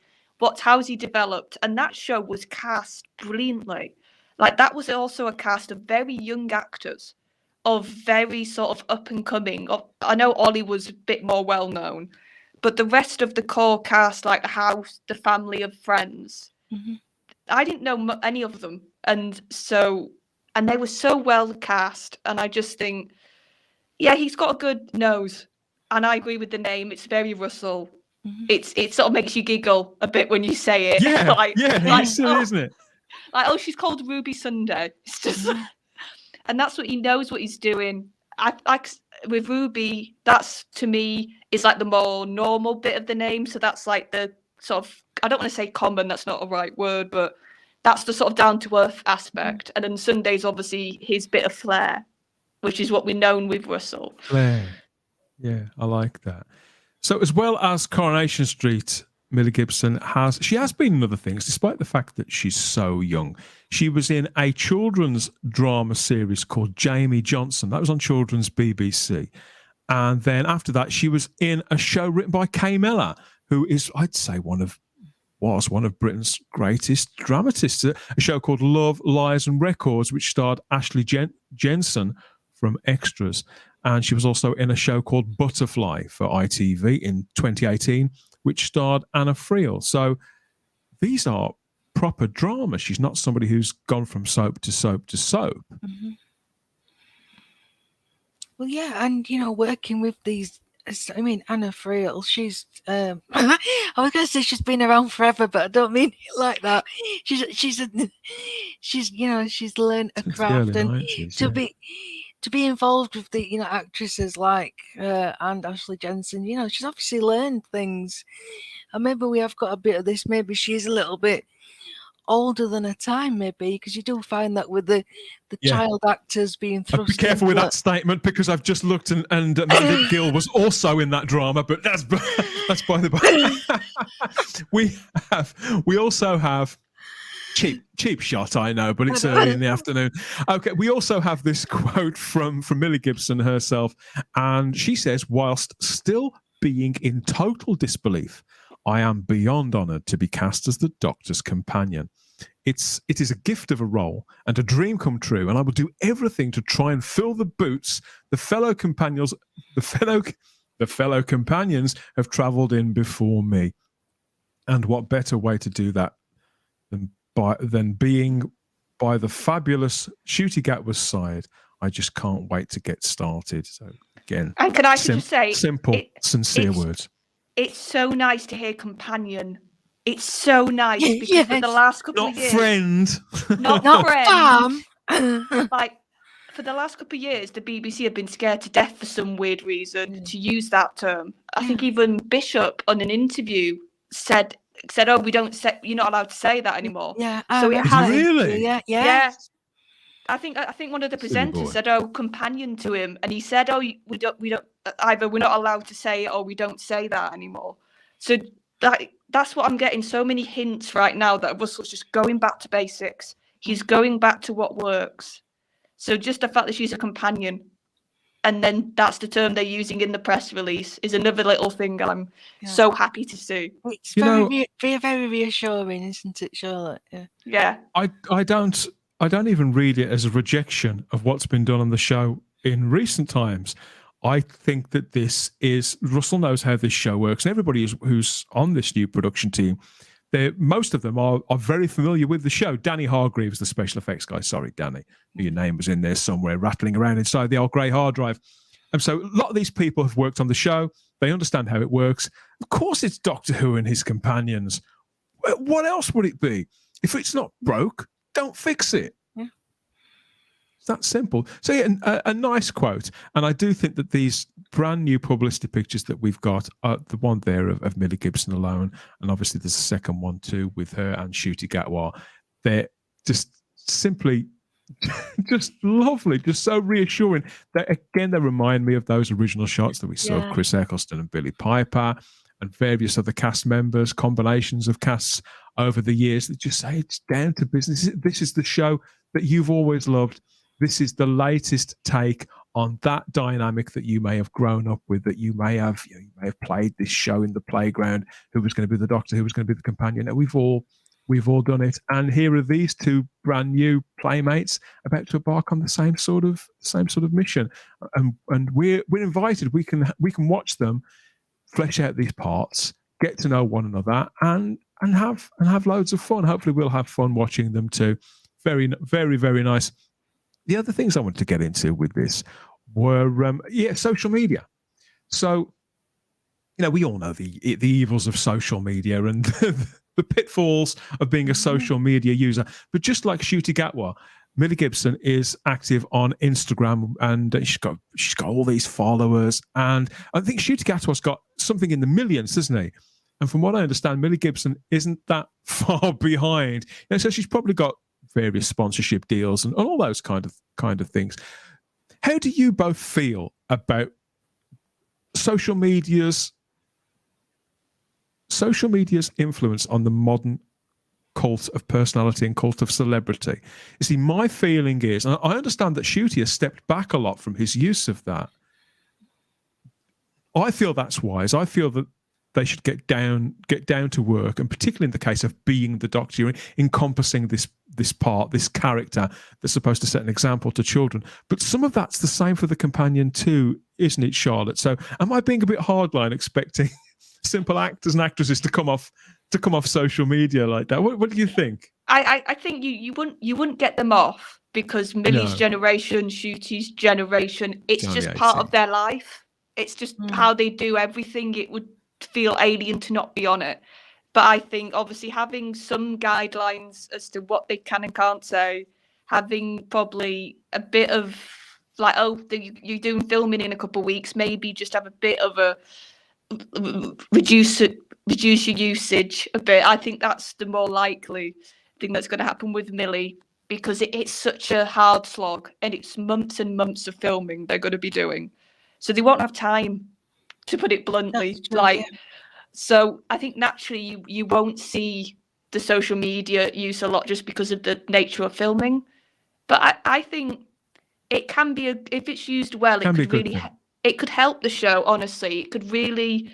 how's he developed, and that show was cast brilliantly. Like that was also a cast of very young actors, of very sort of up and coming. I know Ollie was a bit more well known, but the rest of the core cast, like the house, the family of friends, I didn't know any of them, and they were so well cast, and I just think, yeah, he's got a good nose, and I agree with the name. It's very Russell. It sort of makes you giggle a bit when you say it. Yeah, isn't it? Like, she's called Ruby Sunday. It's just, and that's what he knows what he's doing. With Ruby, that's to me is like the more normal bit of the name. So that's like the sort of, I don't want to say common, that's not a right word, but that's the sort of down to earth aspect. And then Sunday's obviously his bit of flair, which is what we're known with Russell. Flair. Yeah, I like that. So as well as Coronation Street, Millie Gibson has been in other things, despite the fact that she's so young. She was in a children's drama series called Jamie Johnson. That was on children's BBC. And then after that, she was in a show written by Kay Mellor, who is, I'd say, was one of Britain's greatest dramatists. A show called Love, Lies and Records, which starred Ashley Jensen from extras. And she was also in a show called Butterfly for ITV in 2018, which starred Anna Friel. So these are proper drama. She's not somebody who's gone from soap to soap to soap. Mm-hmm. Well, yeah, and working with these, I mean, Anna Friel, she's I was going to say she's been around forever, but I don't mean it like that. She's learned a craft, and 90s, to be involved with the actresses like and Ashley Jensen, she's obviously learned things. And maybe we have got a bit of this. Maybe she's a little bit older than her time, maybe, because you do find that with the child actors being thrust. Be careful with that statement, because I've just looked and Amanda Gill was also in that drama, but that's by the by. We also have cheap shot, I know, but it's early in the afternoon. Okay, we also have this quote from Millie Gibson herself, and she says, "Whilst still being in total disbelief, I am beyond honoured to be cast as the Doctor's companion. It is a gift of a role and a dream come true, and I will do everything to try and fill the boots the fellow companions have travelled in before me. And what better way to do that than being by the fabulous Ncuti Gatwa's side. I just can't wait to get started." So again, and can I just say, simple, sincere words. It's so nice to hear companion. It's so nice, because for the last couple of years, not friend, like for the last couple of years, the BBC have been scared to death for some weird reason to use that term. I think even Bishop on an interview said, "Oh, you're not allowed to say that anymore." Yeah. So it has really. Yeah. I think one of the presenters said, "Oh, companion" to him, and he said, "Oh, we don't either. We're not allowed to say it, or we don't say that anymore." So that's what I'm getting. So many hints right now that Russell's just going back to basics. He's going back to what works. So just the fact that she's a companion, and then that's the term they're using in the press release, is another little thing I'm so happy to see. It's very reassuring, isn't it, Charlotte? Yeah. I don't even read it as a rejection of what's been done on the show in recent times. I think that Russell knows how this show works, and everybody who's on this new production team, most of them are very familiar with the show. Danny Hargreaves, the special effects guy. Sorry, Danny, your name was in there somewhere, rattling around inside the old grey hard drive. And so a lot of these people have worked on the show. They understand how it works. Of course, it's Doctor Who and his companions. What else would it be? If it's not broke, don't fix it. Yeah. It's that simple. So yeah, a nice quote. And I do think that these brand new publicity pictures that we've got, the one there of Millie Gibson alone, and obviously there's a second one too with her and Ncuti Gatwa, they're just simply just lovely, just so reassuring. They remind me of those original shots that we saw of Chris Eccleston and Billy Piper and various other cast members, combinations of casts over the years that just say it's down to business. This is the show that you've always loved. This is the latest take on that dynamic that you may have grown up with, that you may have played this show in the playground. Who was going to be the Doctor? Who was going to be the companion? Now, we've all done it, and here are these two brand new playmates about to embark on the same sort of mission. And we're invited. We can watch them flesh out these parts, get to know one another, and have loads of fun. Hopefully we'll have fun watching them too. Very, very, very nice. The other things I wanted to get into with this were social media. So, we all know the evils of social media and the pitfalls of being a social media user. But just like Ncuti Gatwa, Millie Gibson is active on Instagram, and she's got all these followers. And I think Ncuti Gatwa's got something in the millions, isn't he? And from what I understand, Millie Gibson isn't that far behind. So she's probably got various sponsorship deals and all those kind of things. How do you both feel about social media's influence on the modern cult of personality and cult of celebrity? You see, my feeling is, and I understand that Ncuti has stepped back a lot from his use of that. I feel that's wise. I feel that they should get down to work, and particularly in the case of being the Doctor, you're encompassing this part, this character that's supposed to set an example to children. But some of that's the same for the companion too, isn't it, Charlotte? So am I being a bit hardline expecting simple actors and actresses to come off social media like that? What do you think? I think you wouldn't get them off, because Millie's generation, Ncuti's generation, it's just part of their life. It's just how they do everything. It would feel alien to not be on it. But I think obviously having some guidelines as to what they can and can't say, having probably a bit of like, you're doing filming in a couple of weeks, maybe just have a bit of a reduce your usage a bit. I think that's the more likely thing that's going to happen with Millie, because it's such a hard slog, and it's months and months of filming they're going to be doing, so they won't have time, to put it bluntly. So I think naturally you won't see the social media use a lot, just because of the nature of filming. But I think it can be if it's used well, it could help the show. Honestly, it could really,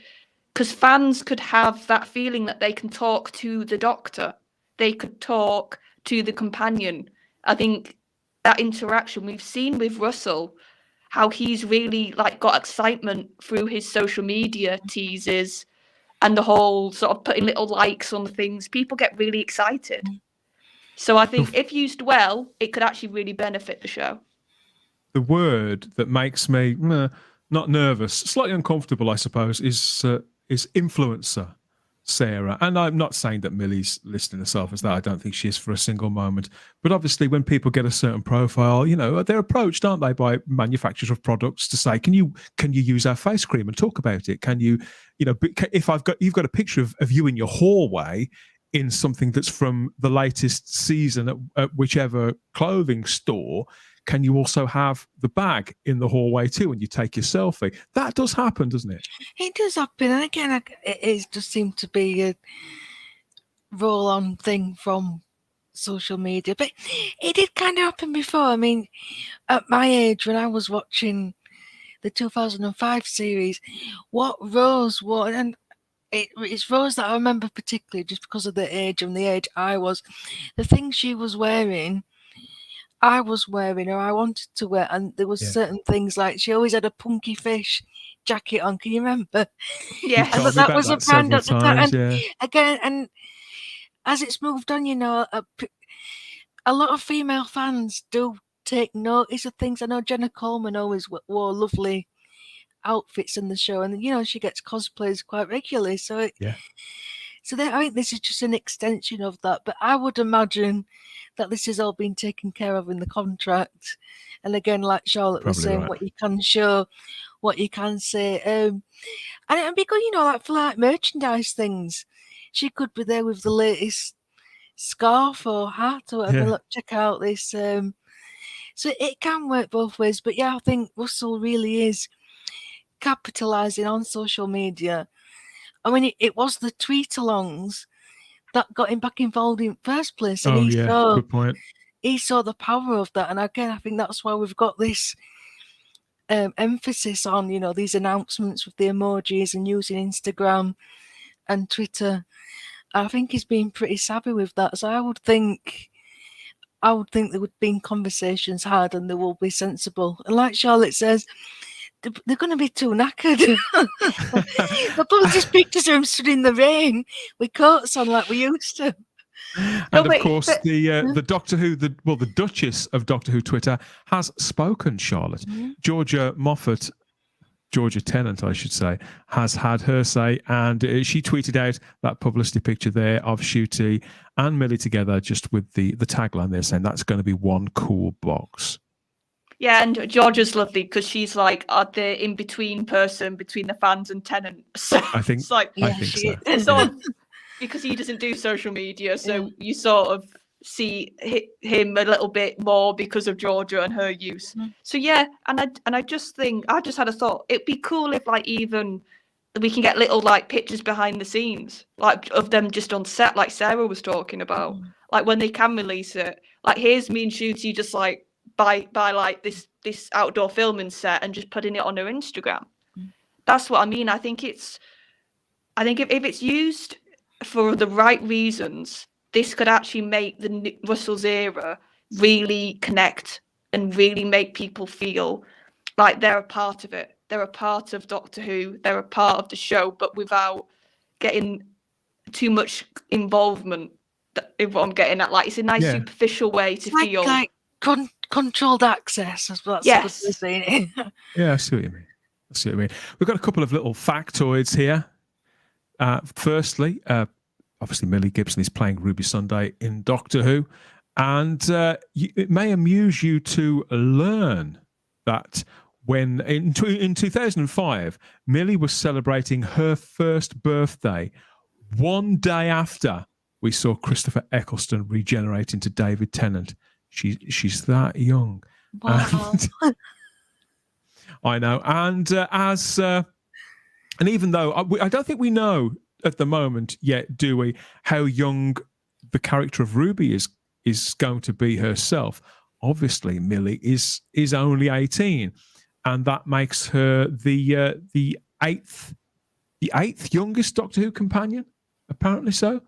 because fans could have that feeling that they can talk to the Doctor, they could talk to the companion. I think that interaction we've seen with Russell, how he's really like got excitement through his social media teases and the whole sort of putting little likes on the things. People get really excited. So I think if used well, it could actually really benefit the show. The word that makes me not nervous, slightly uncomfortable, I suppose, is influencer, Sarah. And I'm not saying that Millie's listing herself as that. I don't think she is for a single moment. But obviously, when people get a certain profile, they're approached, aren't they, by manufacturers of products to say, can you use our face cream and talk about it? Can you, if you've got a picture of you in your hallway in something that's from the latest season at whichever clothing store, can you also have the bag in the hallway too when you take your selfie? That does happen, doesn't it? It does happen. And again, it just seemed to be a roll-on thing from social media. But it did kind of happen before. I mean, at my age, when I was watching the 2005 series, what Rose wore, and it's Rose that I remember particularly just because of the age and the age I was, the things she was wearing, I was wearing, or I wanted to wear, and there was certain things like she always had a Punky Fish jacket on. Can you remember? Yeah, and that was a brand at the time. And again, and as it's moved on, a lot of female fans do take notice of things. I know Jenna Coleman always wore lovely outfits in the show, and she gets cosplays quite regularly. So I think this is just an extension of that. But I would imagine that this has all been taken care of in the contract. And again, like Charlotte was saying, what you can show, what you can say. And it'd be good, like for like merchandise things. She could be there with the latest scarf or hat or whatever. Look, check out this. So it can work both ways. But I think Russell really is capitalising on social media. I mean, it was the tweet-alongs that got him back involved in the first place. And good point. He saw the power of that. And again, I think that's why we've got this emphasis on, these announcements with the emojis and using Instagram and Twitter. I think he's been pretty savvy with that. So I would think there would be conversations had, and they will be sensible. And like Charlotte says, they're going to be too knackered. They'll probably just pictures of him stood in the rain with coats on like we used to. And of course, the Doctor Who, the Duchess of Doctor Who Twitter has spoken, Charlotte. Georgia Tennant, I should say, has had her say, and she tweeted out that publicity picture there of Ncuti and Millie together, just with the tagline there saying that's going to be one cool box. Yeah, and Georgia's lovely because she's like the in-between person between the fans and Tennant. So I think so. It's sort of, because he doesn't do social media, so you sort of see him a little bit more because of Georgia and her use. So and I just think, I just had a thought, it'd be cool if like even we can get little like pictures behind the scenes, like of them just on set, like Sarah was talking about, like when they can release it. Like here's me and Ncuti just like by like this outdoor filming set and just putting it on her Instagram. That's what I mean. I think it's I think if it's used for the right reasons, this could actually make the Russell's era really connect and really make people feel like they're a part of it. They're a part of Doctor Who. They're a part of the show, but without getting too much involvement. If what I'm getting at, like, it's a nice superficial way to feel like controlled access. That's what we're saying. Yeah, I see what you mean. We've got a couple of little factoids here. Firstly, obviously Millie Gibson is playing Ruby Sunday in Doctor Who, and it may amuse you to learn that when in 2005, Millie was celebrating her first birthday one day after we saw Christopher Eccleston regenerate into David Tennant. She's that young. Wow. And, I know. And and even though I don't think we know at the moment yet, do we, how young the character of Ruby is going to be herself. Obviously, Millie is only 18, and that makes her the eighth youngest Doctor Who companion. Apparently so.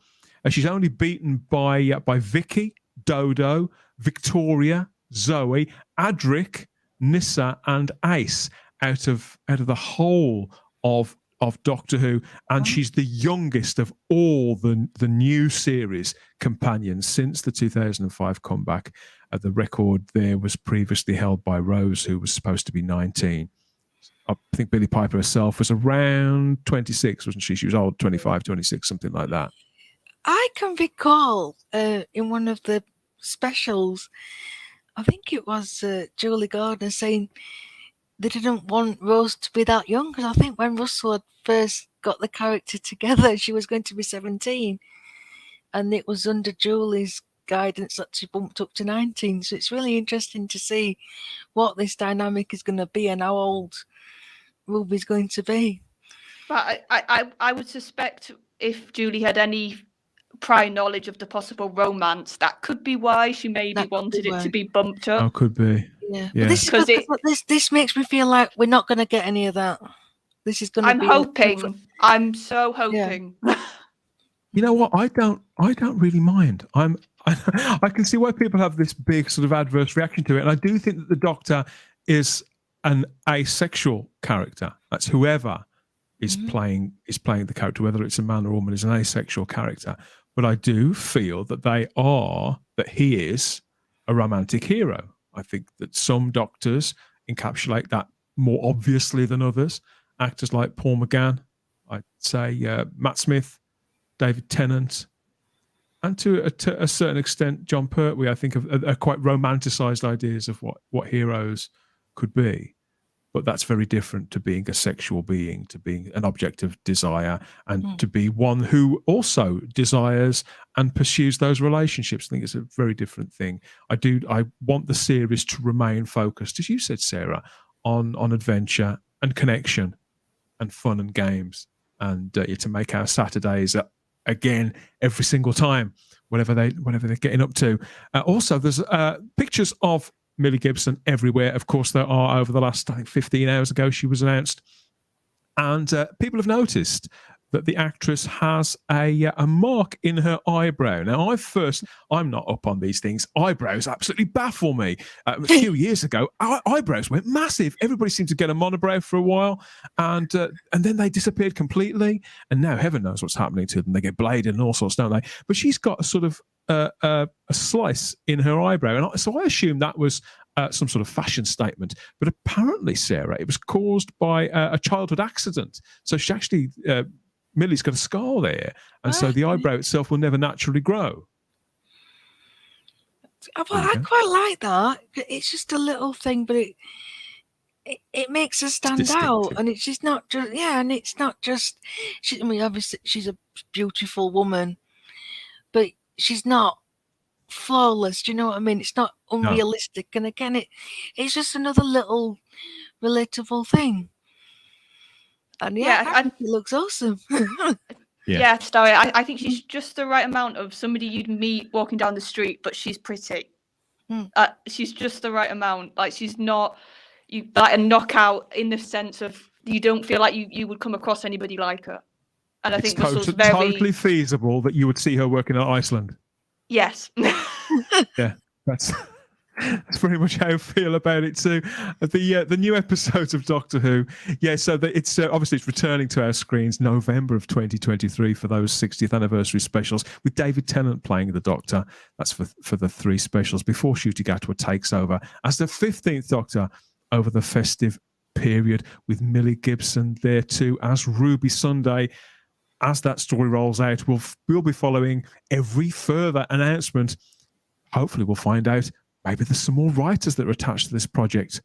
She's only beaten by Vicky, Dodo, Victoria, Zoe, Adric, Nissa, and Ace out of the whole of Doctor Who, and she's the youngest of all the new series companions since the 2005 comeback. The record there was previously held by Rose, who was supposed to be 19. I think Billie Piper herself was around 26, wasn't she? She was old, 25, 26, something like that. I can recall in one of the specials, I think it was Julie Gardner saying they didn't want Rose to be that young, because I think when Russell had first got the character together, she was going to be 17, and it was under Julie's guidance that she bumped up to 19. So it's really interesting to see what this dynamic is going to be and how old Ruby's going to be. But I would suspect if Julie had any prior knowledge of the possible romance, that could be why she maybe wanted it to be bumped up. Oh, could be. Yeah. But this makes me feel like we're not going to get any of that. This is going to be. I'm so hoping. Yeah. You know what? I don't really mind. I can see why people have this big sort of adverse reaction to it, and I do think that the Doctor is an asexual character. That's whoever is playing the character, whether it's a man or a woman, is an asexual character. But I do feel that he is a romantic hero. I think that some Doctors encapsulate that more obviously than others. Actors like Paul McGann, I'd say Matt Smith, David Tennant, and to a certain extent, John Pertwee, I think, are quite romanticized ideas of what heroes could be. But that's very different to being a sexual being, to being an object of desire, and to be one who also desires and pursues those relationships. I think it's a very different thing. I want the series to remain focused, as you said, Sarah, on adventure and connection and fun and games, and to make our Saturdays again every single time, whatever they're getting up to. Also, there's pictures of Millie Gibson everywhere. Of course, there are. Over the last, I think, 15 hours ago, she was announced. And people have noticed that the actress has a mark in her eyebrow. Now, I'm not up on these things. Eyebrows absolutely baffle me. A few years ago, our eyebrows went massive. Everybody seemed to get a monobrow for a while, and then they disappeared completely. And now, heaven knows what's happening to them. They get bladed and all sorts, don't they? But she's got a sort of a slice in her eyebrow, and so I assume that was some sort of fashion statement. But apparently, Sarah, it was caused by a childhood accident. So she actually, Millie's got a scar there, and so the eyebrow itself will never naturally grow. Well, I quite like that. It's just a little thing, but it makes her stand out, and it's just not just and it's not just. I mean, obviously, she's a beautiful woman, but she's not flawless. Do you know what I mean? It's not unrealistic. No. And again, it's just another little relatable thing. And I think it looks awesome. Yeah, Story. I think she's just the right amount of somebody you'd meet walking down the street, but she's pretty. She's just the right amount. Like, she's not like a knockout in the sense of you don't feel like you would come across anybody like her. And I It's think Russell's very... totally feasible that you would see her working in Iceland. Yes. Yeah, that's pretty much how I feel about it too. The new episodes of Doctor Who, yeah. So it's obviously it's returning to our screens November of 2023 for those 60th anniversary specials with David Tennant playing the Doctor. That's for the 3 specials before Ncuti Gatwa takes over as the 15th Doctor over the festive period, with Millie Gibson there too as Ruby Sunday. As that story rolls out, we'll be following every further announcement. Hopefully we'll find out maybe there's some more writers that are attached to this project,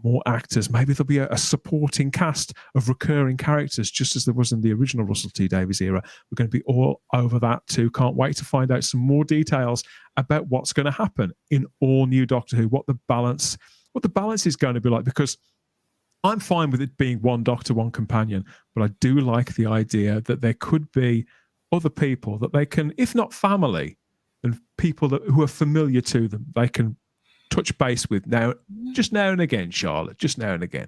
more actors. Maybe there'll be a supporting cast of recurring characters, just as there was in the original Russell T Davies era. We're going to be all over that too. Can't wait to find out some more details about what's going to happen in all new Doctor Who, what the balance is going to be like, because I'm fine with it being one Doctor, one companion, but I do like the idea that there could be other people that they can, if not family, and people who are familiar to them, they can touch base with just now and again, Charlotte, just now and again.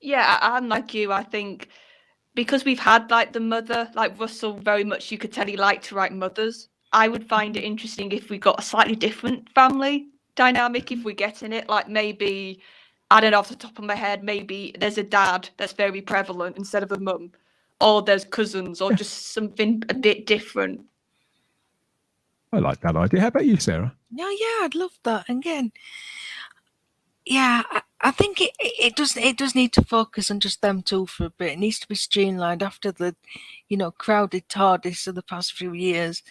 Yeah, I'm like you. I think because we've had like the mother, like Russell, very much you could tell he liked to write mothers. I would find it interesting if we got a slightly different family dynamic, if we get in it, like maybe... I don't know off the top of my head, maybe there's a dad that's very prevalent instead of a mum, or there's cousins, or just something a bit different. I like that idea. How about you, Sarah? Yeah, I'd love that. Again, yeah, I think it does need to focus on just them two for a bit. It needs to be streamlined after the, crowded TARDIS of the past few years.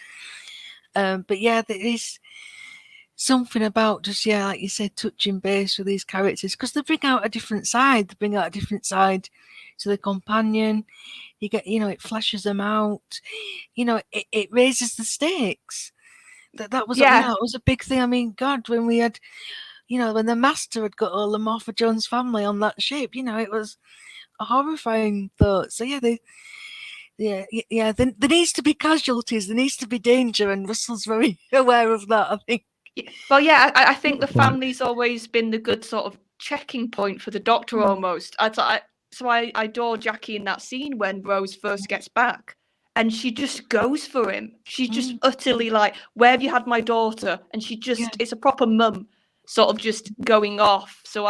But yeah, there is something about just, like you said, touching base with these characters, because they bring out a different side. They bring out a different side to the companion. You get, it flashes them out. It raises the stakes. That was, it was a big thing. I mean, God, when we had, when the Master had got all the Morpha Jones family on that ship, it was a horrifying thought. So there needs to be casualties. There needs to be danger, and Russell's very aware of that, I think. Well, yeah, I think the family's always been the good sort of checking point for the Doctor almost. So I adore Jackie in that scene when Rose first gets back and she just goes for him. She's just utterly like, where have you had my daughter? And she just, it's a proper mum sort of just going off. So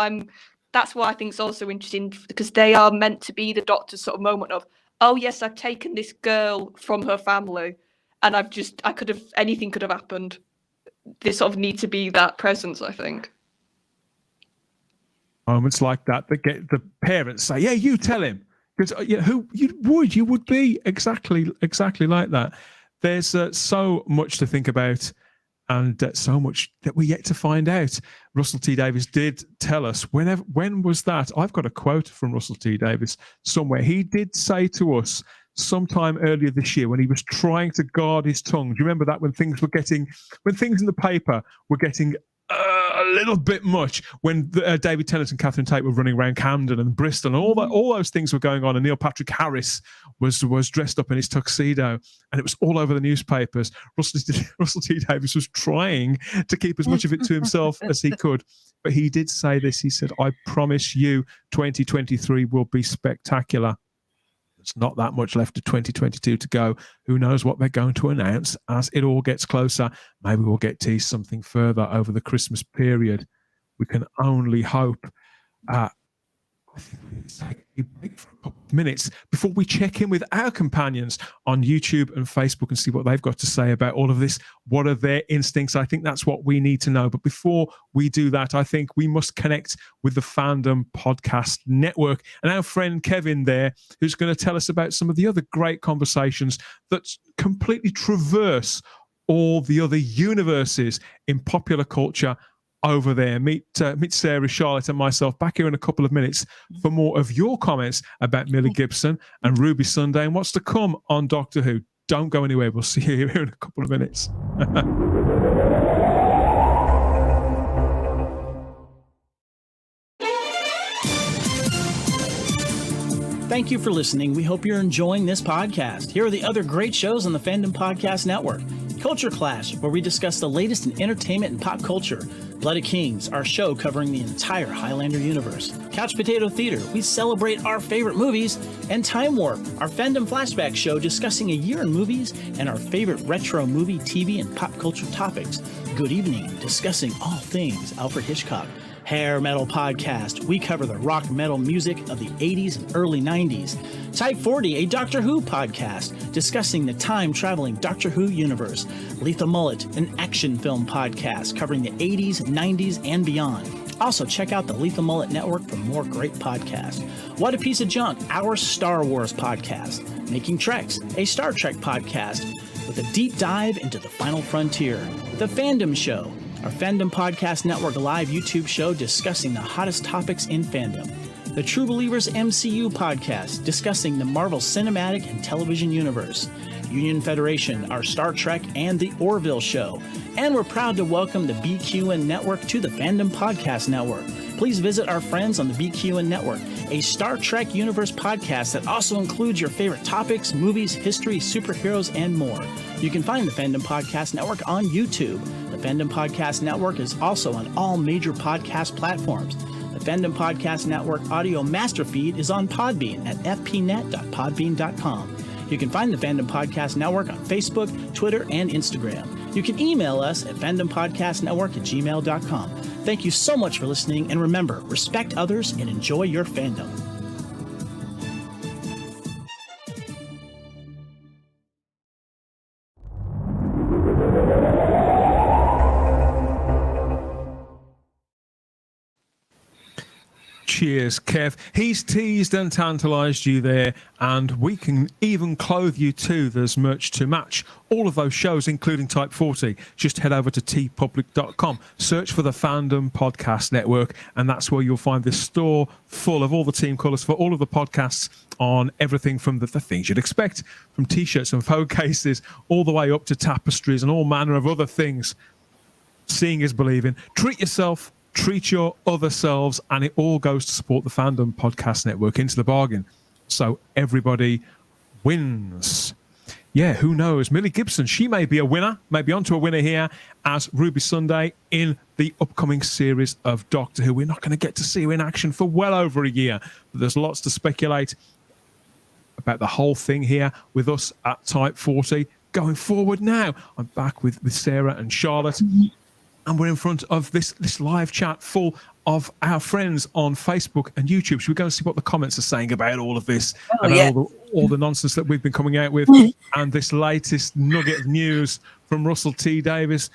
that's what I think is also interesting, because they are meant to be the Doctor's sort of moment of, oh yes, I've taken this girl from her family and anything could have happened. They sort of need to be that presence, I think. Moments like that get the parents say, "Yeah, you tell him," because you would be exactly like that. There's so much to think about, and so much that we're yet to find out. Russell T Davies did tell us when was that? I've got a quote from Russell T Davies somewhere. He did say to us sometime earlier this year when he was trying to guard his tongue. Do you remember that when things in the paper were getting a little bit much, when David Tennant and Catherine Tate were running around Camden and Bristol and all those things were going on, and Neil Patrick Harris was dressed up in his tuxedo and it was all over the newspapers. Russell T Davies was trying to keep as much of it to himself as he could, but he did say this. He said, "I promise you 2023 will be spectacular." It's not that much left of 2022 to go. Who knows what they're going to announce as it all gets closer. Maybe we'll get teased something further over the Christmas period. We can only hope. Take a break for a couple of minutes before we check in with our companions on YouTube and Facebook and see what they've got to say about all of this. What are their instincts? I think that's what we need to know. But before we do that, I think we must connect with the Fandom Podcast Network and our friend Kevin there, who's going to tell us about some of the other great conversations that completely traverse all the other universes in popular culture over there. Meet Sarah, Charlotte, and myself back here in a couple of minutes for more of your comments about Millie Gibson and Ruby Sunday and what's to come on Doctor Who. Don't go anywhere. We'll see you here in a couple of minutes. Thank you for listening. We hope you're enjoying this podcast. Here are the other great shows on the Fandom Podcast Network. Culture Clash, where we discuss the latest in entertainment and pop culture. Blooded Kings, our show covering the entire Highlander universe. Couch Potato Theater, we celebrate our favorite movies. And Time Warp, our fandom flashback show discussing a year in movies and our favorite retro movie, TV, and pop culture topics. Good Evening, discussing all things Alfred Hitchcock. Hair Metal Podcast, we cover the rock metal music of the 80s and early 90s. Type 40, a Doctor Who podcast, discussing the time-traveling Doctor Who universe. Lethal Mullet, an action film podcast covering the 80s, 90s, and beyond. Also, check out the Lethal Mullet Network for more great podcasts. What a Piece of Junk, our Star Wars podcast. Making Treks, a Star Trek podcast with a deep dive into the final frontier. The Fandom Show, our Fandom Podcast Network live YouTube show discussing the hottest topics in fandom. The True Believers MCU podcast, discussing the Marvel Cinematic and Television Universe. Union Federation, our Star Trek and the Orville Show. And we're proud to welcome the BQN Network to the Fandom Podcast Network. Please visit our friends on the BQN Network, a Star Trek Universe podcast that also includes your favorite topics, movies, history, superheroes, and more. You can find the Fandom Podcast Network on YouTube. The Fandom Podcast Network is also on all major podcast platforms. The Fandom Podcast Network audio master feed is on Podbean at fpnet.podbean.com. You can find the Fandom Podcast Network on Facebook, Twitter, and Instagram. You can email us at fandompodcastnetwork@gmail.com. Thank you so much for listening, and remember, respect others and enjoy your fandom. Cheers, Kev. He's teased and tantalized you there, and we can even clothe you too. There's merch to match all of those shows, including Type 40. Just head over to tpublic.com, search for the Fandom Podcast Network, and that's where you'll find this store full of all the team colours for all of the podcasts on everything from the things you'd expect, from T-shirts and phone cases, all the way up to tapestries and all manner of other things. Seeing is believing. Treat yourself. Treat your other selves, and it all goes to support the Fandom Podcast Network into the bargain. So everybody wins. Yeah, who knows? Millie Gibson, she may be a winner, maybe onto a winner here as Ruby Sunday in the upcoming series of Doctor Who. We're not going to get to see her in action for well over a year, but there's lots to speculate about the whole thing here with us at Type 40. Going forward now, I'm back with Sarah and Charlotte. And we're in front of this live chat full of our friends on Facebook and YouTube. Should we go and see what the comments are saying about all of this, all the nonsense that we've been coming out with, and this latest nugget of news from Russell T. Davis?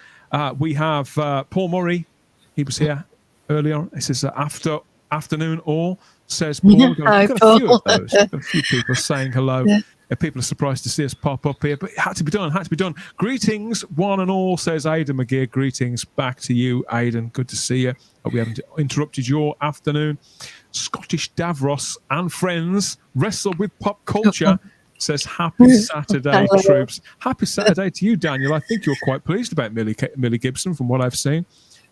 We have Paul Murray. He was here earlier. He says, afternoon all, says Paul. We've got a few of those. A few people saying hello. Yeah. People are surprised to see us pop up here, but it had to be done. Greetings, one and all, says Aidan McGeer. Greetings back to you, Aidan. Good to see you. Hope we haven't interrupted your afternoon. Scottish Davros and friends wrestle with pop culture, says happy Saturday, troops. Happy Saturday to you, Daniel. I think you're quite pleased about Millie Gibson from what I've seen.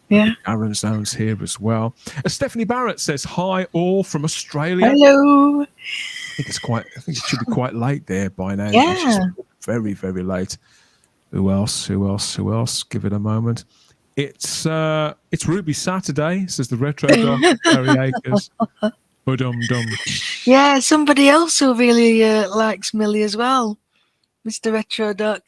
Yeah. Aaron Zone's here as well. Stephanie Barrett says hi all from Australia. Hello. I think it should be quite late there by now. Yeah. It's just very, very late. Who else? Give it a moment. It's Ruby Saturday, says the Retro Doc, Harry Akers. Ba-dum-dum. Yeah, somebody else who really likes Millie as well. Mr. Retro Doc.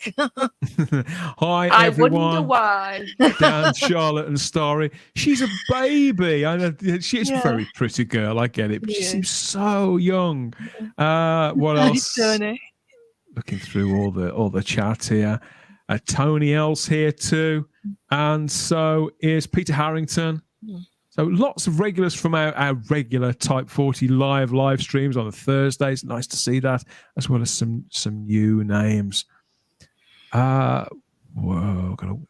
Hi, everyone. I wonder why. Dan, Charlotte, and Starry. She's a baby. I know she's a very pretty girl. I get it, but she seems so young. What else? Tony. Looking through all the chat here. Tony L's here too, and so is Peter Harrington. So lots of regulars from our regular Type 40 live streams on the Thursdays. Nice to see that, as well as some new names. Whoa,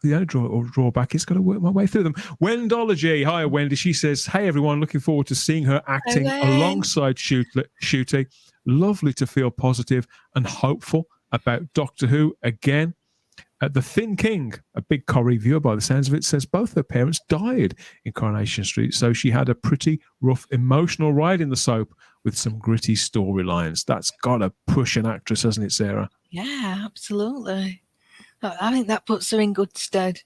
the only drawback is got to work my way through them. Wendology, hi Wendy. She says, hey everyone, looking forward to seeing her acting alongside Shooty. Lovely to feel positive and hopeful about Doctor Who again. The Thin King, a big Corrie viewer by the sounds of it, says both her parents died in Coronation Street, so she had a pretty rough emotional ride in the soap with some gritty storylines. That's got to push an actress, hasn't it, Sarah? Yeah, absolutely. I think that puts her in good stead.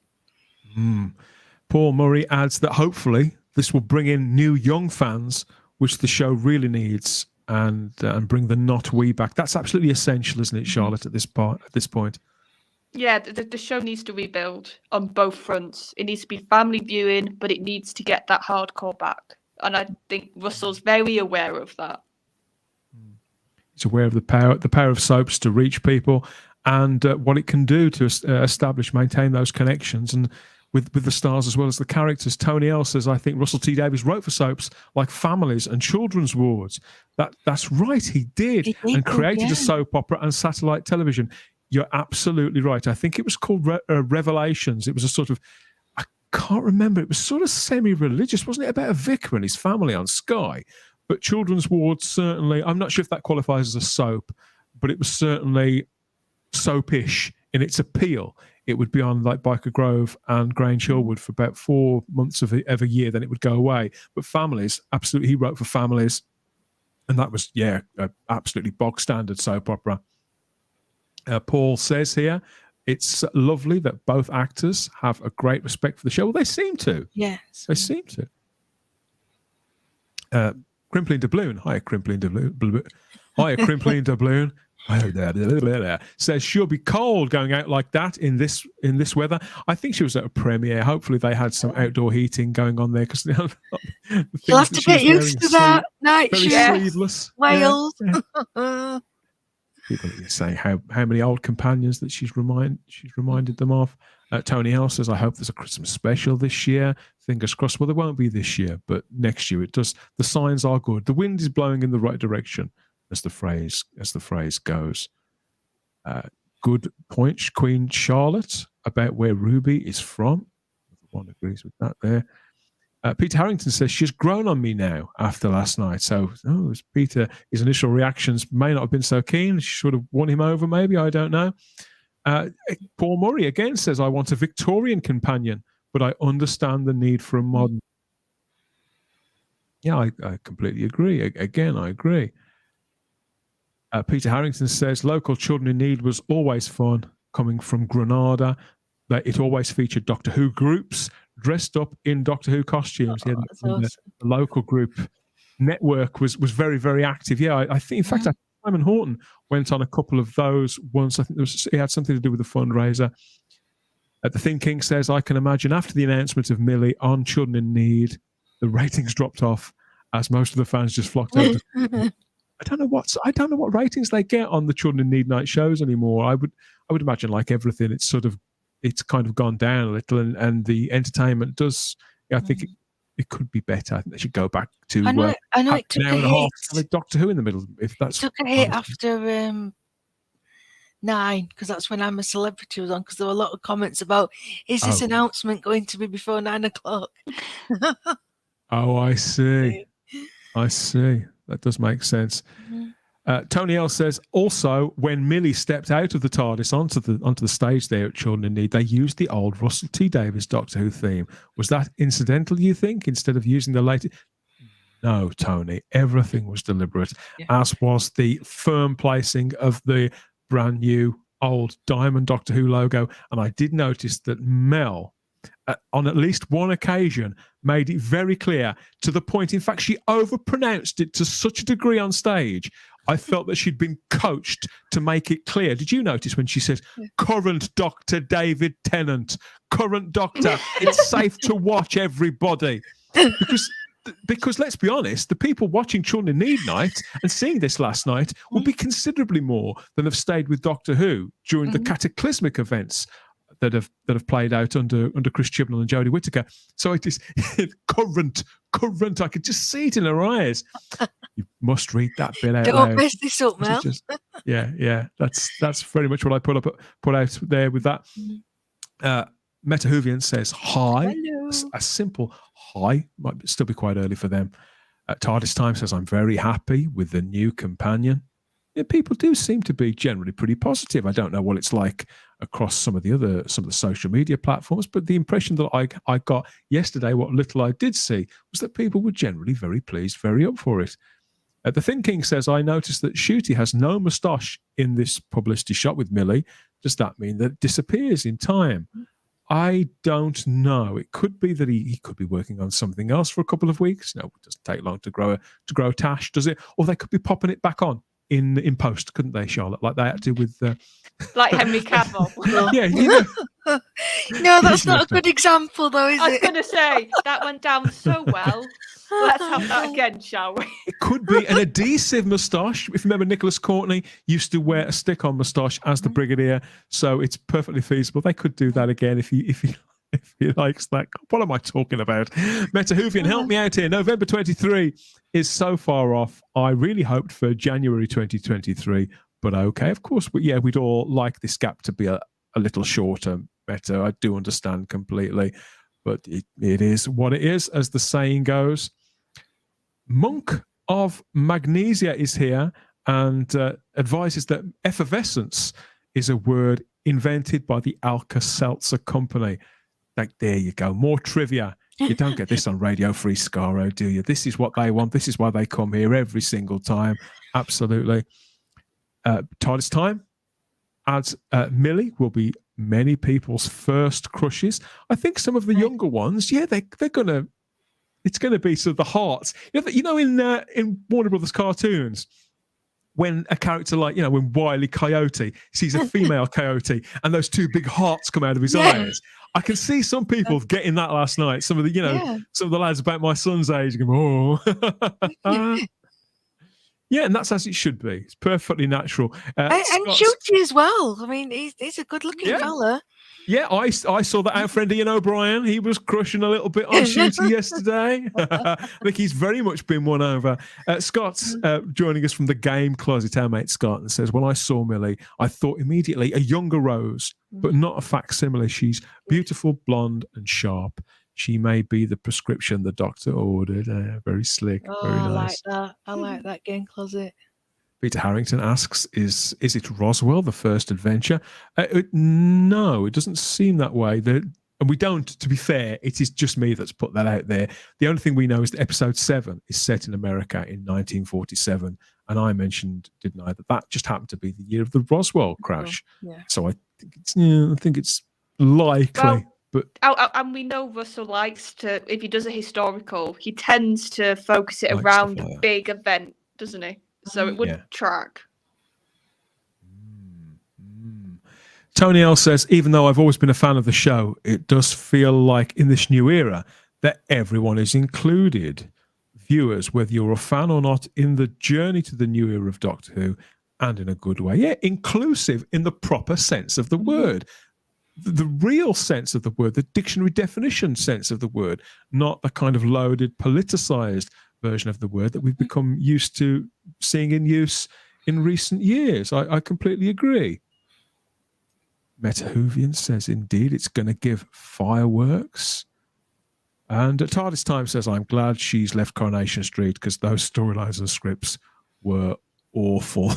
Paul Murray adds that hopefully this will bring in new young fans, which the show really needs, and bring the not we back. That's absolutely essential, isn't it, Charlotte? At this point. Yeah, the show needs to rebuild on both fronts. It needs to be family viewing, but it needs to get that hardcore back. And I think Russell's very aware of that. He's aware of the power of soaps to reach people, and what it can do to maintain those connections, and with the stars as well as the characters. Tony L says, I think Russell T Davies wrote for soaps like Families and Children's Wards. That's right, he did, and created a soap opera and satellite television. You're absolutely right. I think it was called Revelations. It was a sort of, I can't remember, it was sort of semi-religious, wasn't it, about a vicar and his family on Sky? But Children's Ward, certainly, I'm not sure if that qualifies as a soap, but it was certainly soapish in its appeal. It would be on like Byker Grove and Grange Hillwood for about 4 months of every year, then it would go away. But Families, absolutely, he wrote for Families, and that was, absolutely bog standard soap opera. Paul says here, it's lovely that both actors have a great respect for the show. Well, they seem to. Yes. They seem to. Crimpling Doubloon. Hiya, Crimpling Doubloon. Hiya, Crimpling Doubloon. Says she'll be cold going out like that in this weather. I think she was at a premiere. Hopefully they had some outdoor heating going on there, because you'll have to get used to that night very shift. sleeveless. Wales. Yeah. People are saying how many old companions that she's reminded them of. Tony L says, I hope there's a Christmas special this year. Fingers crossed. Well, there won't be this year, but next year it does. The signs are good. The wind is blowing in the right direction, as the phrase goes. Good point, Queen Charlotte, about where Ruby is from. Everyone agrees with that there. Peter Harrington says, she's grown on me now after last night. So, Peter, his initial reactions may not have been so keen. She should have won him over, maybe. I don't know. Paul Murray again says, I want a Victorian companion, but I understand the need for a modern. Yeah, I completely agree. Again, I agree. Peter Harrington says, local children in need was always fun, coming from Granada. That it always featured Doctor Who groups dressed up in Doctor Who costumes. Awesome. The local group network was very, very active. Yeah, I think, in fact, Simon Horton went on a couple of those once. I think it had something to do with the fundraiser. The Thin King says, I can imagine after the announcement of Millie on Children in Need, the ratings dropped off as most of the fans just flocked over. I don't know what ratings they get on the Children in Need night shows anymore. I would imagine, like everything, it's kind of gone down a little, and the entertainment does. I think it could be better. I think they should go back to I know it took an hour and a half with Doctor Who in the middle. If that's took a hit after 9, because that's when I'm a Celebrity was on. Because there were a lot of comments about, is this announcement going to be before 9 o'clock? Oh, I see. That does make sense. Tony L says, also, when Millie stepped out of the TARDIS onto the stage there at Children in Need, they used the old Russell T Davies Doctor Who theme. Was that incidental, you think, instead of using the latest? No, Tony. Everything was deliberate, as was the firm placing of the brand new old Diamond Doctor Who logo. And I did notice that Mel, on at least one occasion, made it very clear, to the point, in fact, she overpronounced it to such a degree on stage. I felt that she'd been coached to make it clear. Did you notice when she says, current Dr. David Tennant, current Doctor, it's safe to watch, everybody? Because let's be honest, the people watching Children in Need night and seeing this last night will be considerably more than have stayed with Doctor Who during the cataclysmic events that have played out under Chris Chibnall and Jodie Whittaker. So it is current. I could just see it in her eyes. You must read that bit out. Don't mess this up, Mel. Yeah. That's very much what I put out there with that. Meta Whovians says hi. Hello. A simple hi. Might still be quite early for them. TARDIS Time says, I'm very happy with the new companion. Yeah, people do seem to be generally pretty positive. I don't know what it's like across some of the social media platforms, but the impression that I got yesterday, what little I did see, was that people were generally very pleased, very up for it. The Thin King says, I noticed that Shooty has no moustache in this publicity shot with Millie. Does that mean that it disappears in time? I don't know. It could be that he could be working on something else for a couple of weeks. No, it doesn't take long to grow a tash, does it? Or they could be popping it back on in post, couldn't they, Charlotte? Like they had to with Like Henry Cavill. yeah, you know. No, that's not a good example, though, is I was it? going to say, that went down so well. Let's have that again, shall we? It could be an adhesive moustache. If you remember, Nicholas Courtney used to wear a stick-on moustache as the Brigadier, so it's perfectly feasible. They could do that again if he likes that. What am I talking about? Meta Whovian, help me out here. November 23 is so far off. I really hoped for January 2023, but okay, of course. But yeah, we'd all like this gap to be a little shorter. Meta, I do understand completely, but it is what it is, as the saying goes. Monk of Magnesia is here and advises that effervescence is a word invented by the Alka-Seltzer Company. Like, there you go. More trivia. You don't get this on Radio Free Scaro, do you? This is what they want. This is why they come here every single time. Absolutely. TARDIS time adds Millie will be many people's first crushes. I think some of the younger ones, yeah, they're gonna. It's going to be sort of the hearts. You know, in Warner Brothers cartoons, when a character like, when Wile E. Coyote sees a female coyote and those two big hearts come out of his eyes, I can see some people getting that last night. Some of the, some of the lads about my son's age go, oh. Yeah, and that's as it should be. It's perfectly natural. And Shooty as well. I mean, he's a good-looking fella. Yeah, I saw that our friend Ian O'Brien. He was crushing a little bit on Shooty yesterday. I think he's very much been won over. Scott's joining us from the game closet, our mate Scott, and says, when I saw Millie, I thought immediately a younger Rose, but not a facsimile. She's beautiful, blonde, and sharp. She may be the prescription the doctor ordered. Very slick, very nice. I like that. I like that game closet. Peter Harrington asks, is it Roswell, the first adventure? No, it doesn't seem that way. And we don't, to be fair, it is just me that's put that out there. The only thing we know is that episode 7 is set in America in 1947. And I mentioned, didn't I, that just happened to be the year of the Roswell crash. Yeah. So I think it's likely. Well, but and we know Russell likes to, if he does a historical, he tends to focus it around a big event, doesn't he? So it would track. Tony L says, even though I've always been a fan of the show, it does feel like in this new era that everyone is included. Viewers, whether you're a fan or not, in the journey to the new era of Doctor Who, and in a good way. Yeah, inclusive in the proper sense of the word. The real sense of the word, the dictionary definition sense of the word, not the kind of loaded, politicized version of the word that we've become used to seeing in use in recent years. I completely agree. Meta Whovian says, indeed, it's going to give fireworks. And at TARDIS Time says, I'm glad she's left Coronation Street because those storylines and scripts were awful.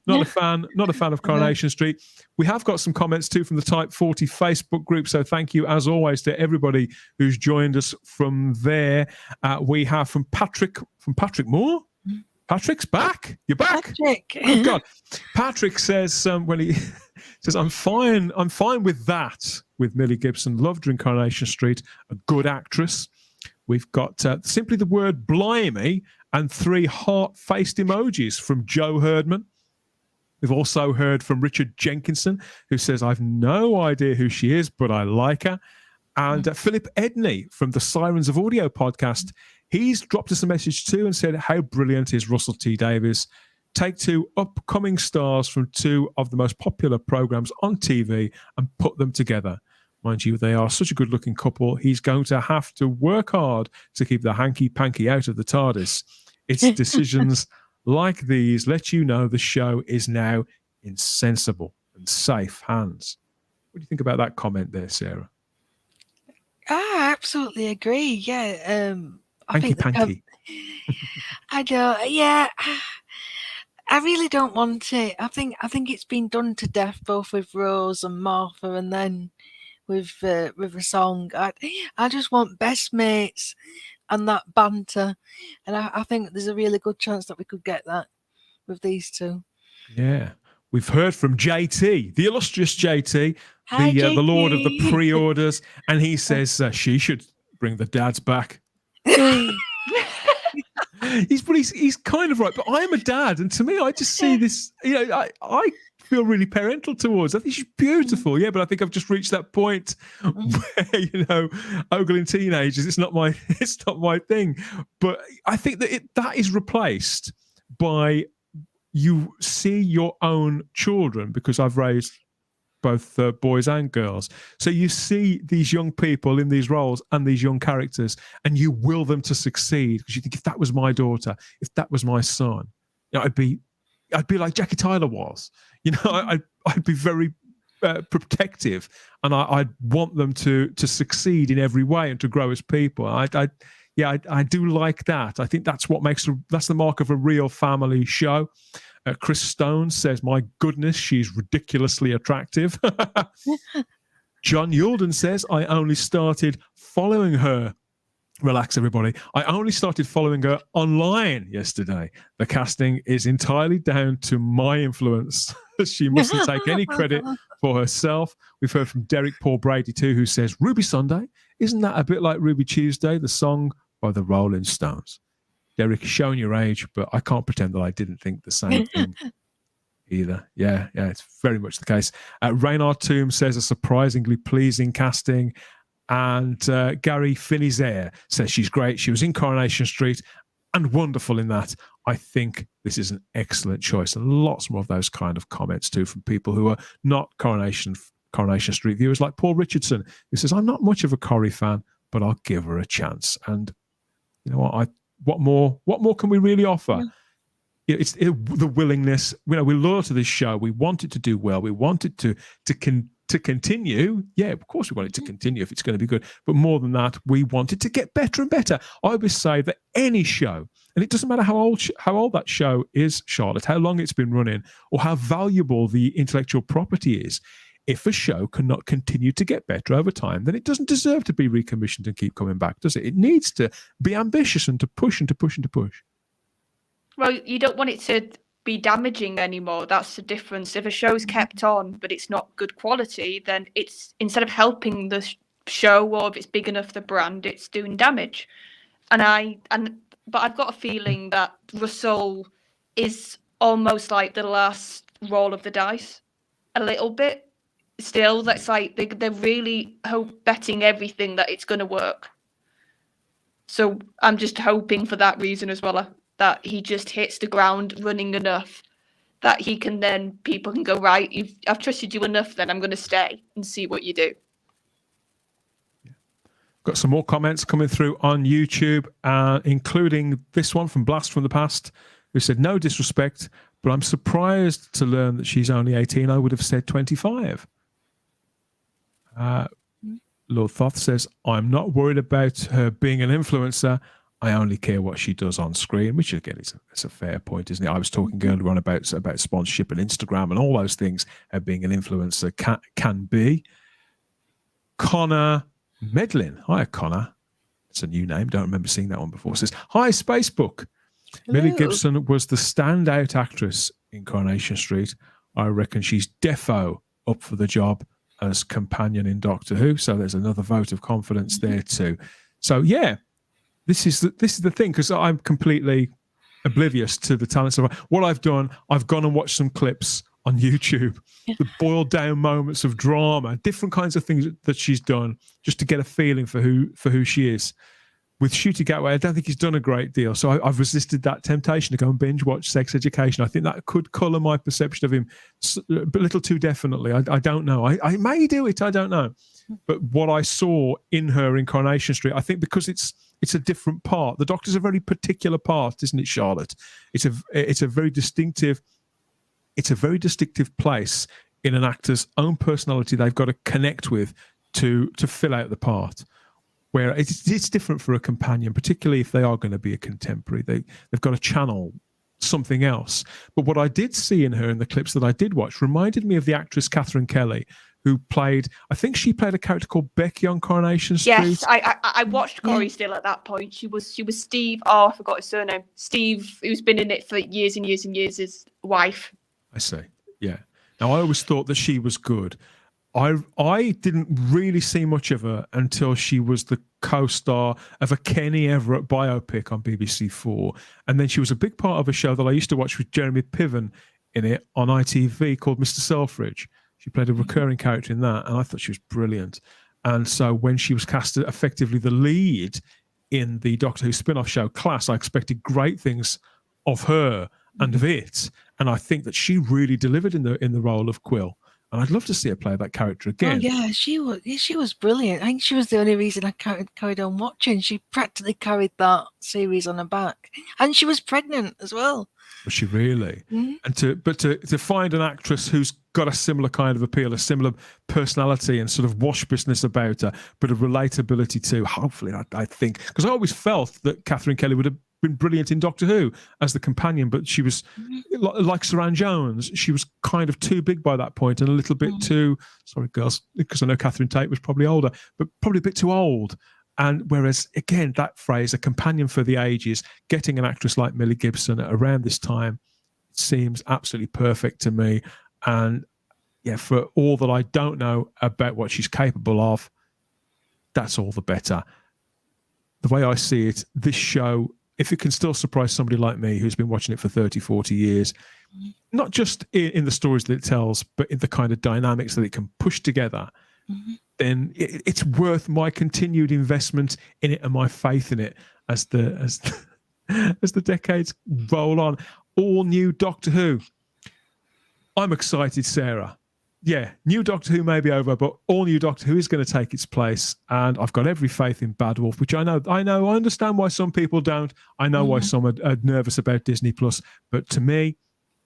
Not a fan of Coronation Street. We have got some comments too from the Type 40 Facebook group, so thank you as always to everybody who's joined us from there. We have from Patrick Moore. Patrick's back. You're back. Patrick. Oh God. Patrick says when he says, I'm fine with that, with Millie Gibson. Loved her in Coronation Street, a good actress. We've got simply the word blimey and 3 heart-faced emojis from Joe Herdman. We've also heard from Richard Jenkinson, who says, I've no idea who she is, but I like her. And Philip Edney from the Sirens of Audio podcast, he's dropped us a message too and said, how brilliant is Russell T Davies? Take 2 upcoming stars from 2 of the most popular programs on TV and put them together. Mind you, they are such a good-looking couple. He's going to have to work hard to keep the hanky-panky out of the TARDIS. It's decisions like these let you know the show is now in sensible and safe hands. What do you think about that comment there, Sarah? I absolutely agree. Yeah. Hanky-panky. I don't. Yeah. I really don't want it. I think it's been done to death, both with Rose and Martha, and then with River Song. I just want best mates. and that banter. And I think there's a really good chance that we could get that with these two. Yeah. We've heard from JT, the illustrious JT, Hi, the Lord of the JT. pre-orders, and he says she should bring the dads back. He's kind of right, but I am a dad, and to me, I just see this. I feel really parental towards. I think she's beautiful, yeah, but I think I've just reached that point where ogling teenagers. It's not my thing. But I think that that is replaced by you see your own children, because I've raised both boys and girls. So you see these young people in these roles and these young characters, and you will them to succeed, because you think, if that was my daughter, if that was my son, I'd be like Jackie Tyler was. I'd be very protective, and I'd want them to succeed in every way and to grow as people. I do like that. I think that's that's the mark of a real family show. Chris Stone says, "My goodness, she's ridiculously attractive." John Yulden says, "I only started following her." Relax, everybody. "I only started following her online yesterday. The casting is entirely down to my influence. She mustn't take any credit for herself." We've heard from Derek Paul Brady too, who says, "Ruby Sunday, isn't that a bit like Ruby Tuesday, the song by the Rolling Stones?" Derek, showing your age, but I can't pretend that I didn't think the same thing either. Yeah, it's very much the case. Reynard Tomb says, "A surprisingly pleasing casting." And Gary Finizaire says, "She's great. She was in Coronation Street and wonderful in that. I think this is an excellent choice." And lots more of those kind of comments too from people who are not Coronation Street viewers, like Paul Richardson, who says, "I'm not much of a Corrie fan, but I'll give her a chance." And you know what? What more can we really offer? It's the willingness. We're loyal to this show. We want it to do well. We want it to continue. Yeah, of course we want it to continue if it's going to be good. But more than that, we want it to get better and better. I always say that any show, and it doesn't matter how old that show is, Charlotte, how long it's been running, or how valuable the intellectual property is, if a show cannot continue to get better over time, then it doesn't deserve to be recommissioned and keep coming back, does it? It needs to be ambitious and to push and to push and to push. Well, you don't want it to be damaging anymore. That's the difference. If a show's kept on but it's not good quality, then it's, instead of helping the show, or if it's big enough the brand, it's doing damage. But I've got a feeling that Russell is almost like the last roll of the dice, a little bit. Still, that's like they're really betting everything that it's going to work. So I'm just hoping for that reason as well, that he just hits the ground running enough that he can, then people can go, right, I've trusted you enough, then I'm going to stay and see what you do. Got some more comments coming through on YouTube, including this one from Blast from the Past, who said, "No disrespect, but I'm surprised to learn that she's only 18. I would have said 25. Lord Thoth says, "I'm not worried about her being an influencer. I only care what she does on screen," which again is a fair point, isn't it? I was talking earlier on about sponsorship and Instagram and all those things. Being an influencer can be. Connor Medlin, hi Connor. It's a new name. Don't remember seeing that one before. Says, "Hi Spacebook. Millie Gibson was the standout actress in Coronation Street. I reckon she's defo up for the job as companion in Doctor Who." So there's another vote of confidence there too. So yeah, this is the thing, because I'm completely oblivious to the talents of what I've done. I've gone and watched some clips on YouTube, the boiled down moments of drama, different kinds of things that she's done, just to get a feeling for who she is. With Shooty Gatway, I don't think he's done a great deal, so I've resisted that temptation to go and binge watch Sex Education. I think that could colour my perception of him a little too definitely. I don't know. I may do it. I don't know. But what I saw in her in Coronation Street, I think, because it's a different part. The Doctor's a very particular part, isn't it, Charlotte? It's a very distinctive place in an actor's own personality they've got to connect with to fill out the part. Where it's different for a companion, particularly if they are going to be a contemporary. They've got to channel something else. But what I did see in her in the clips that I did watch reminded me of the actress Catherine Kelly, who played, I think she played a character called Becky on Coronation Street. Yes, I watched Corey still at that point. She was Steve. Oh, I forgot his surname. Steve, who's been in it for years and years and years, his wife. I see. Yeah. Now I always thought that she was good. I didn't really see much of her until she was the co-star of a Kenny Everett biopic on BBC4, and then she was a big part of a show that I used to watch with Jeremy Piven in it on ITV called Mr. Selfridge. She played a recurring character in that, and I thought she was brilliant. And so when she was cast effectively the lead in the Doctor Who spin-off show Class, I expected great things of her and of it, and I think that she really delivered in the role of Quill. And I'd love to see her play that character again. Oh yeah, she was brilliant. I think she was the only reason I carried on watching. She practically carried that series on her back, and she was pregnant as well. Was she really? Mm-hmm. And to find an actress who's got a similar kind of appeal, a similar personality and sort of waspiousness about her, but a relatability too. Hopefully, I think, because I always felt that Catherine Kelly would have been brilliant in Doctor Who as the companion, but she was like Saran Jones. She was kind of too big by that point and a little bit too, sorry girls, because I know Catherine Tate was probably older, but probably a bit too old. And whereas, again, that phrase, a companion for the ages, getting an actress like Millie Gibson around this time seems absolutely perfect to me. And yeah, for all that I don't know about what she's capable of, that's all the better. The way I see it, this show, if it can still surprise somebody like me who's been watching it for 30, 40 years, not just in the stories that it tells, but in the kind of dynamics that it can push together, then it's worth my continued investment in it and my faith in it as the decades roll on. All new Doctor Who. I'm excited, Sarah. Yeah, new Doctor Who may be over, but all new Doctor Who is going to take its place, and I've got every faith in Bad Wolf, which I understand why some people don't. I know why some are nervous about Disney Plus, but to me,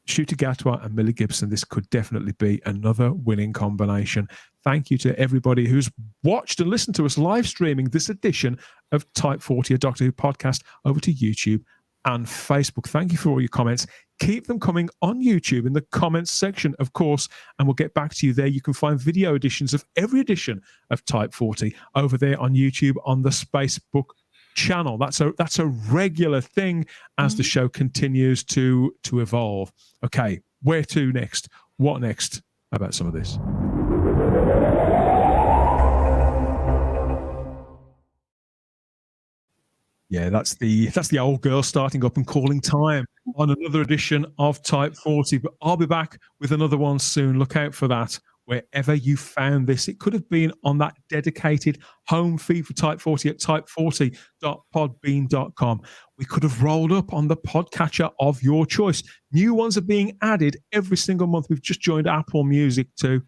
Ncuti Gatwa and Millie Gibson, this could definitely be another winning combination. Thank you to everybody who's watched and listened to us live streaming this edition of Type 40, a Doctor Who podcast, over to YouTube and Facebook. Thank you for all your comments. Keep them coming on YouTube in the comments section, of course, and we'll get back to you there. You can find video editions of every edition of Type 40 over there on YouTube on the Facebook channel. That's a regular thing as the show continues to evolve. Okay, where to next? What next? How about some of this? Yeah, that's the old girl starting up and calling time on another edition of Type 40. But I'll be back with another one soon. Look out for that wherever you found this. It could have been on that dedicated home feed for Type 40 at type40.podbean.com. We could have rolled up on the podcatcher of your choice. New ones are being added every single month. We've just joined Apple Music too.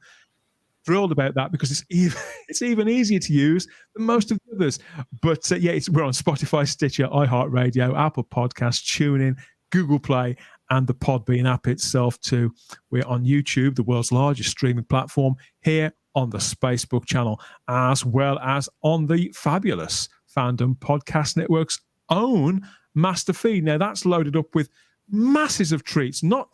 Thrilled about that because it's even easier to use than most of the others. But we're on Spotify, Stitcher, iHeartRadio, Apple Podcasts, TuneIn, Google Play, and the Podbean app itself too. We're on YouTube, the world's largest streaming platform, here on the Spacebook channel, as well as on the fabulous Fandom Podcast Network's own Master Feed. Now that's loaded up with masses of treats, not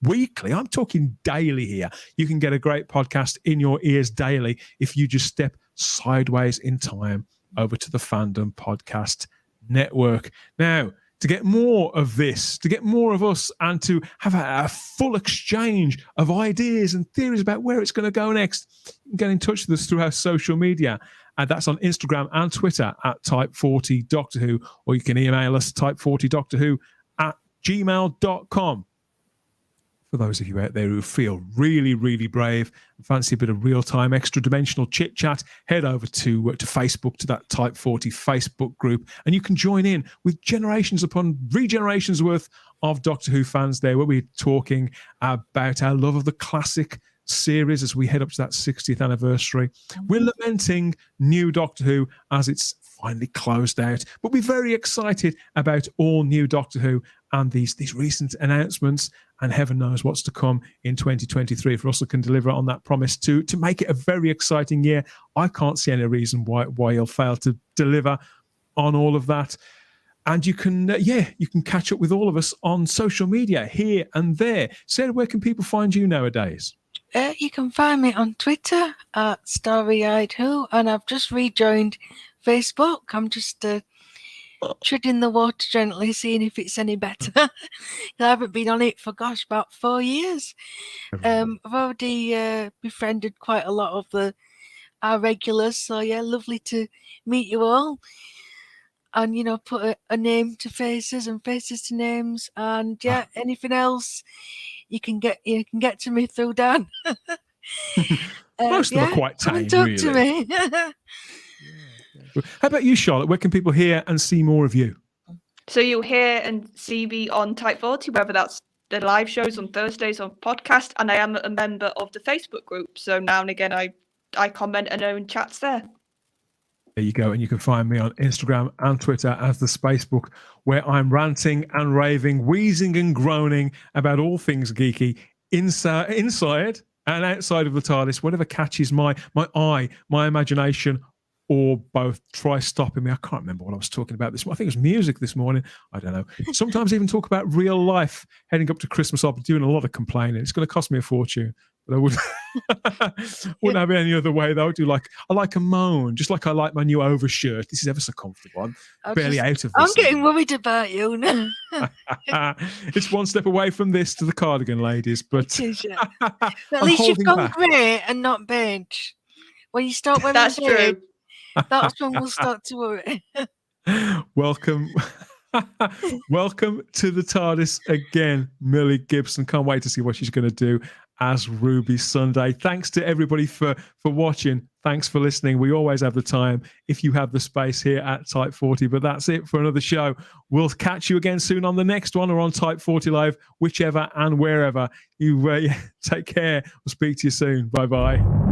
weekly. I'm talking daily here. You can get a great podcast in your ears daily if you just step sideways in time over to the Fandom Podcast Network. Now, to get more of this, to get more of us, and to have a full exchange of ideas and theories about where it's going to go next, you can get in touch with us through our social media. And that's on Instagram and Twitter at Type40 Doctor Who, or you can email us type40doctorwho@gmail.com. For those of you out there who feel really, really brave and fancy a bit of real-time, extra-dimensional chit-chat, head over to Facebook, to that Type 40 Facebook group, and you can join in with generations upon regenerations worth of Doctor Who fans there, where we're talking about our love of the classic series as we head up to that 60th anniversary. We're lamenting new Doctor Who as it's finally closed out, but we're very excited about all new Doctor Who and these recent announcements, and heaven knows what's to come in 2023 if Russell can deliver on that promise to make it a very exciting year. I can't see any reason why he'll fail to deliver on all of that. And you can catch up with all of us on social media here and there. Sarah, where can people find you nowadays? You can find me on Twitter at Starry-Eyed Who, and I've just rejoined Facebook. I'm just treading the water gently, seeing if it's any better. I haven't been on it for, about 4 years. I've already befriended quite a lot of our regulars, so yeah, lovely to meet you all. And, put a name to faces and faces to names. And yeah, anything else you can get to me through Dan. Most of them are quite come tame, and talk really. to me. How about you, Charlotte? Where can people hear and see more of you? So you'll hear and see me on Type 40, whether that's the live shows on Thursdays on podcast, and I am a member of the Facebook group. So now and again, I comment and own chats there. There you go. And you can find me on Instagram and Twitter as the Spacebook, where I'm ranting and raving, wheezing and groaning about all things geeky inside and outside of the TARDIS, whatever catches my eye, my imagination, or both. Try stopping me. I can't remember what I was talking about this morning. I think it was music this morning. I don't know. Sometimes even talk about real life. Heading up to Christmas, I'll be doing a lot of complaining. It's going to cost me a fortune. But I wouldn't have it any other way, though. I like a moan, just like I like my new overshirt. This is ever so comfortable. I'm barely out of this. I'm getting worried about you now. It's one step away from this to the cardigan, ladies. But at least you've gone grey and not beige. When you start wearing That's beige, true. that's when we'll start to worry. Welcome to the TARDIS again, Millie Gibson. Can't wait to see what she's going to do as Ruby Sunday. Thanks to everybody for watching. Thanks for listening. We always have the time if you have the space here at Type 40. But that's it for another show. We'll catch you again soon on the next one or on Type 40 Live, whichever and wherever. You take care. We'll speak to you soon. Bye-bye.